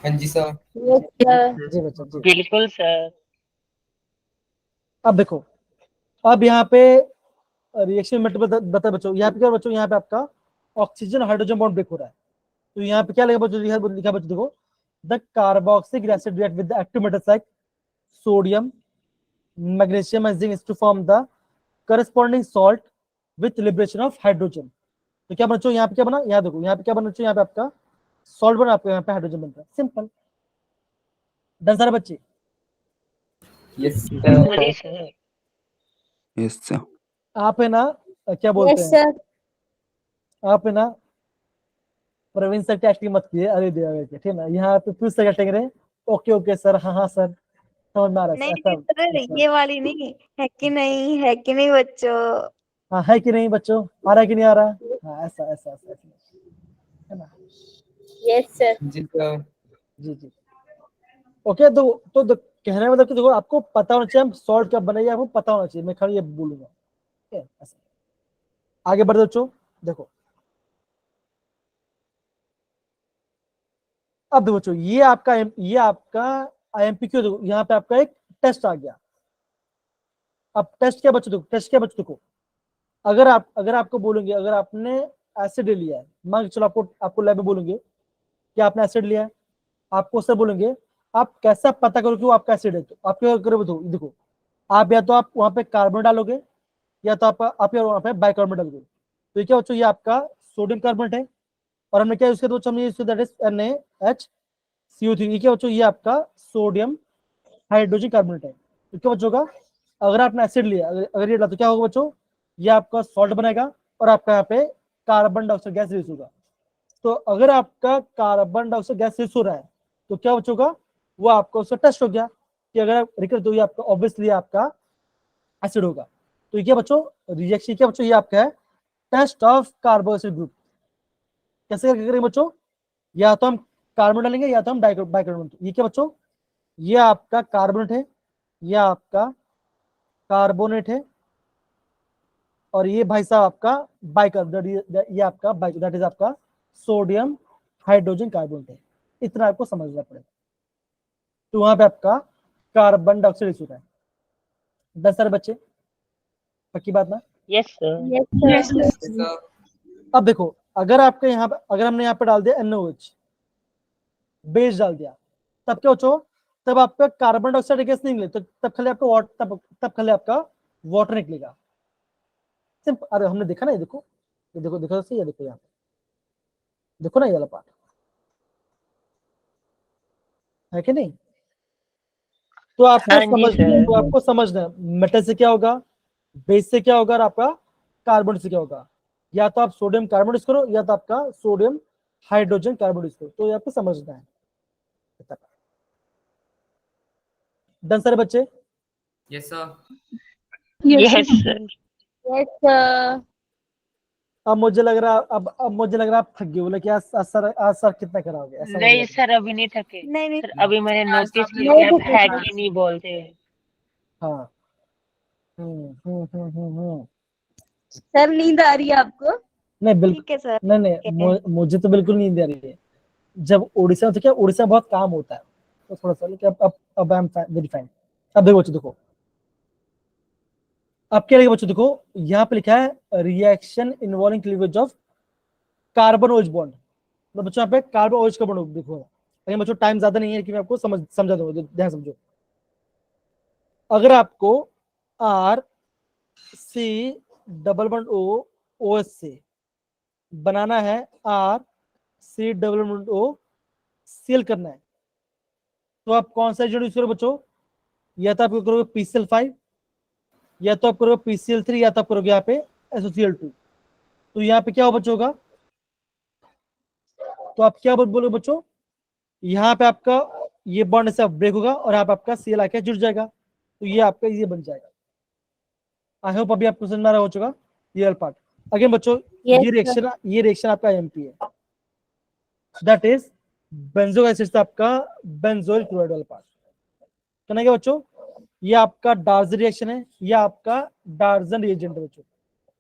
हाँ जी सर। Yes, sir. जी बच्चा जी। बिल्कुल सर। अब देखो, अब यहाँ पे रिएक्शन मेथड बता बच्चों, यहाँ पे क्या बच्चों, यहाँ पे आपका ऑक्सीजन हाइड्रोजन बॉन्ड ब्रेक हो रहा है, तो यहाँ पे क्या लिखा बच्चों, लिखा बच्चों देखो, the carboxylic acid react with the active metals like sodium, magnesium and zinc to form the corresponding salt with liberation of hydrogen. तो क्या बच्चों यहाँ पे क्या बना, यहाँ देखो, यहाँ पे क्या बना बच्चों, यहाँ पे आपका सॉल्ट बना, आपका यहाँ पे हाइड्रोजन बनता है, सिंपल। डन सारे बच्चे? यस जी सर। Yes sir. आप है ना, क्या बोलते Yes, हैं, sir. आप है ना, प्रवीण सर की एक्टिंग मत कीजिए, अरे देवा बेटे, ठीक है ना, यहाँ पे फिर से एक्टिंग रहे, ओके ओके सर, हाँ हाँ सर, समझ में आ रहा है नहीं ऐसा सर, ऐसा। ये वाली नहीं है कि नहीं, है कि नहीं बच्चों? हाँ है कि नहीं बच्चों, आ रहा है कि नहीं आ रहा? हाँ ऐसा ऐसा ऐसा ऐसा, है ना? Yes, sir. जी सर। जी जी, ओके। तो कहने का मतलब कि देखो, आपको पता होना चाहिए हम सॉल्ट क्या बनाइए, आपको पता होना चाहिए, मैं खाली ये बोलूंगा, ठीक है, ऐसा। आगे बढ़ बच्चों, देखो अब देखो बच्चों, ये आपका IMPQ, देखो यहाँ पे आपका एक टेस्ट आ गया। अब टेस्ट क्या बच्चों, देखो टेस्ट क्या बच्चों, देखो अगर आपको बोलेंगे, अगर आपने एसिड लिया है, मान के चलो आपको लैब में बोलेंगे कि आपने एसिड लिया है, आपको उससे बोलेंगे आप कैसा पता करो कि वो आपका एसिड है, तो आप क्या करोगे, देखो आप या तो आप वहां पे कार्बन डालोगे, या तो आप वहां पे बाइकार्बोनेट डालोगे। तो ये क्या बच्चों, ये आपका सोडियम कार्बोनेट है, और हमने क्या यूज किया, हमने यूज किया दैट इज NaHCO3। ये क्या बच्चों, ये आपका सोडियम हाइड्रोजन कार्बोनेट है। तो क्या बच्चों का, अगर आपने एसिड लिया, अगर ये डाला तो क्या होगा बच्चों, ये आपका सॉल्ट बनेगा और आपका यहाँ पे कार्बन डाइऑक्साइड गैस रिलीज होगा। तो अगर आपका कार्बन डाइऑक्साइड गैस रिलीज हो रहा है, तो क्या बच्चों का, वो आपका उसका टेस्ट हो गया कि अगर आप रिकल, तो ये आपका ऑब्वियसली आपका एसिड होगा। तो ये क्या बच्चों, रिएक्शन क्या बच्चों, ये आपका है टेस्ट ऑफ कार्बोक्सिल ग्रुप। कैसे करेंगे बच्चों, या तो हम कार्बन डालेंगे या तो हम बाइकार्बोनेट। ये क्या बच्चों, ये आपका कार्बोनेट है, ये आपका कार्बोनेट है, और ये भाई साहब आपका बाइकार्बोनेट, ये आपका दैट इज आपका सोडियम हाइड्रोजन कार्बोनेट है। इतना आपको समझना पड़ेगा। तो वहां पे आपका कार्बन डाइऑक्साइड होता है। 10 सारे बच्चे, पक्की बात ना? Yes sir. Yes, sir. Yes sir. अब देखो, अगर आपके यहाँ पे, अगर हमने यहाँ पे डाल दिया NaOH, बेस डाल दिया, तब क्या बच्चों, तब आपका कार्बन डाइऑक्साइड गैस नहीं निकले, तो तब खाली आपका वाटर, तब खाली आपका वाटर निकलेगा, सिंपल। अरे हमने देखा ना, ये देखो, ये देखो देखो सही है, देखो यहाँ पे देखो ना, ये वाला पार्ट है कि नहीं? तो आपको हाँ जी समझ, सर। तो आपको समझना है मेटल से क्या होगा, बेस से क्या होगा, और आपका कार्बन से क्या होगा। या तो आप सोडियम कार्बोनेट यूज करो, या तो आपका सोडियम हाइड्रोजन कार्बोनेट यूज करो, तो ये आपको समझना है। डन सारे बच्चे? Yes sir. Yes sir. Yes, sir. अब मुझे लग रहा अब मुझे लग रहा आप थक गए, बोले कि आज सर कितना कराओगे, ऐसा मुझे नहीं लग रहा सर अभी नहीं थके नहीं नहीं सर, अभी मैंने नोटिस किया नहीं कि आप थके है सर। कि नहीं बोलते हैं। है। हाँ। हम्म। सर नींद आ रही है आपको? नहीं बिल्कुल ठीक है सर। नहीं नहीं, मुझे तो बिल्कुल नींद आ रही है। जब उड़ीसा में तो क्या, उड़ीसा में बहुत काम होता है, तो थोड़ा सा लेकिन अब आई एम वेरी फाइन। अब देखो बच्चों, देखो अब क्या लिखा बच्चों, देखो यहाँ पे लिखा है reaction involving cleavage of carbon OH bond. तो बच्चों यहाँ पे कार्बन ओएच का बॉन्ड देखो, लेकिन बच्चों टाइम ज्यादा नहीं है कि मैं आपको समझा दूंगा, ध्यान समझो। अगर आपको R C double bond O O S से बनाना है R C double bond O सील करना है, तो आप कौन सा एजेंट यूज करो बच्चों? या तो आप करोगे PCl5, या तो आप करोगे PCl3, या तो आप करोगे यहाँ पे SOCl2। तो यहाँ पे क्या हो बच्चों का, तो आप क्या बोलोगे बच्चों, यहाँ पे आपका ये बॉन्ड से ब्रेक होगा और यहाँ पे आपका Cl आके जुड़ जाएगा, तो ये आपका ये बन जाएगा। आई होप अभी आपको समझ में आ रहा हो चुका ये वाला पार्ट। अगेन बच्चों Yes, ये रिएक्शन आपका IMP है, दैट इज बेंजोइक एसिड से आपका बेंजोइल क्लोराइड वाला पार्ट। कहना क्या बच्चों, ये आपका डार्जन रिएक्शन है, ये आपका डार्जन रिएजेंट है बच्चों।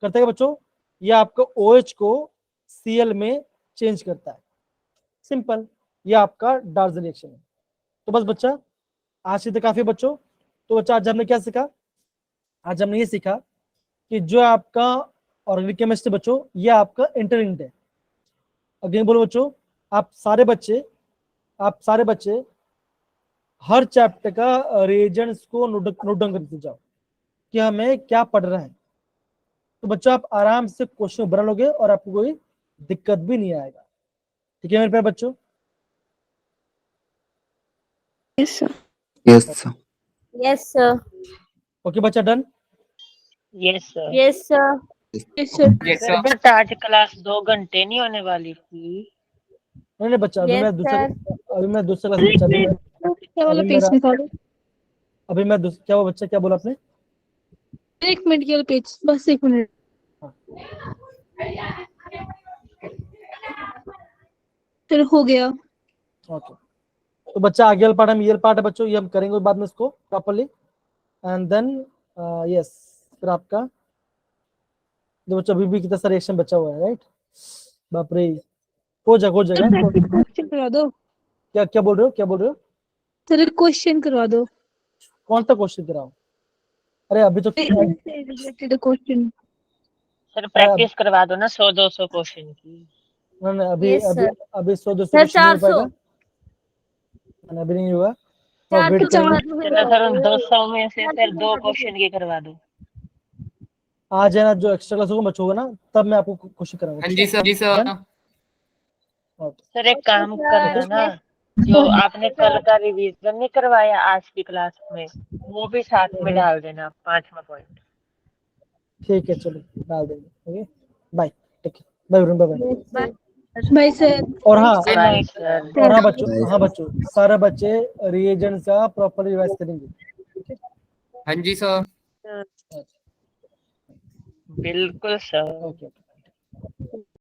करता है बच्चों, ये आपका OH को Cl में चेंज करता है, सिंपल। ये आपका डार्जन रिएक्शन है। तो बस बच्चा आज से तो काफी बच्चों। तो बच्चा आज हमने क्या सीखा, आज हमने ये सीखा कि जो आपका ऑर्गेनिक केमिस्ट्री बच्चों, ये आपका इंटरलिंक्ड है। अगेन बोलो बच्चों, आप सारे बच्चे हर चैप्टर का रिएजेंट्स को नोट डाउन करते जाओ कि हमें क्या पढ़ रहा है। तो बच्चों आप आराम से क्वेश्चन बना लोगे और आपको कोई दिक्कत भी नहीं आएगा। ठीक है मेरे प्यारे बच्चों? Yes, sir. Yes sir. Okay बच्चा, done? Yes sir. Yes sir. Yes, sir sir. But आज क्लास 2 घंटे नहीं होने वाली थी। नहीं बच्चा, Yes sir. अभी मैं दूसरा क्लास बच्चा, क्या वाला अभी पेज मेरा निकालो, अभी मैं क्या हुआ बच्चा, क्या बोला आपने? 1 मिनट के लिए पेज, बस 1 मिनट। चलो हो गया। ओके, तो बच्चा आगे वाला पार्ट हम ये पार्ट है बच्चों, ये हम करेंगे बाद में इसको प्रॉपर्ली, एंड देन यस फिर आपका जो बच्चा अभी भी कितना सारा रिएक्शन बचा हुआ है, राइट? बाप रे, हो जाएगा। क्वेश्चन करवा दो, क्या बोल रहे हो? चलो क्वेश्चन करवा दो, कौन सा क्वेश्चन कराओ? अरे अभी तो रिलेटेड क्वेश्चन। सर प्रैक्टिस करवा दो ना 100-200 क्वेश्चन की। नहीं, अभी Yes, अभी sir. अभी 100-200 सर क्वेश्चन नहीं हो 400। पाएगा, अभी नहीं हुआ। तो चार वेट सौ करेंगे। चलो सर उन 200 में से सर 2 क्वेश्चन की करवा दो। आज है ना, जो एक्स्ट्रा क्लास होगा बच्चों होगा ना, तब मैं आपको क्वेश्चन कराऊंगा। हाँ जी सर, जी सर। ओके। सर एक काम करना ना, जो आपने कल का रिवीजन नहीं करवाया आज की क्लास में, वो भी साथ में डाल देना 5वां पॉइंट। ठीक है चलो डाल देंगे। Okay bye, take care, bye bye. भाई सर, और हाँ गुड नाइट सर। और हाँ बच्चों सारे बच्चे रिएजेंट्स का प्रॉपर रिवाइज करेंगे। हाँ जी सर। बिल्कुल सर। ओके।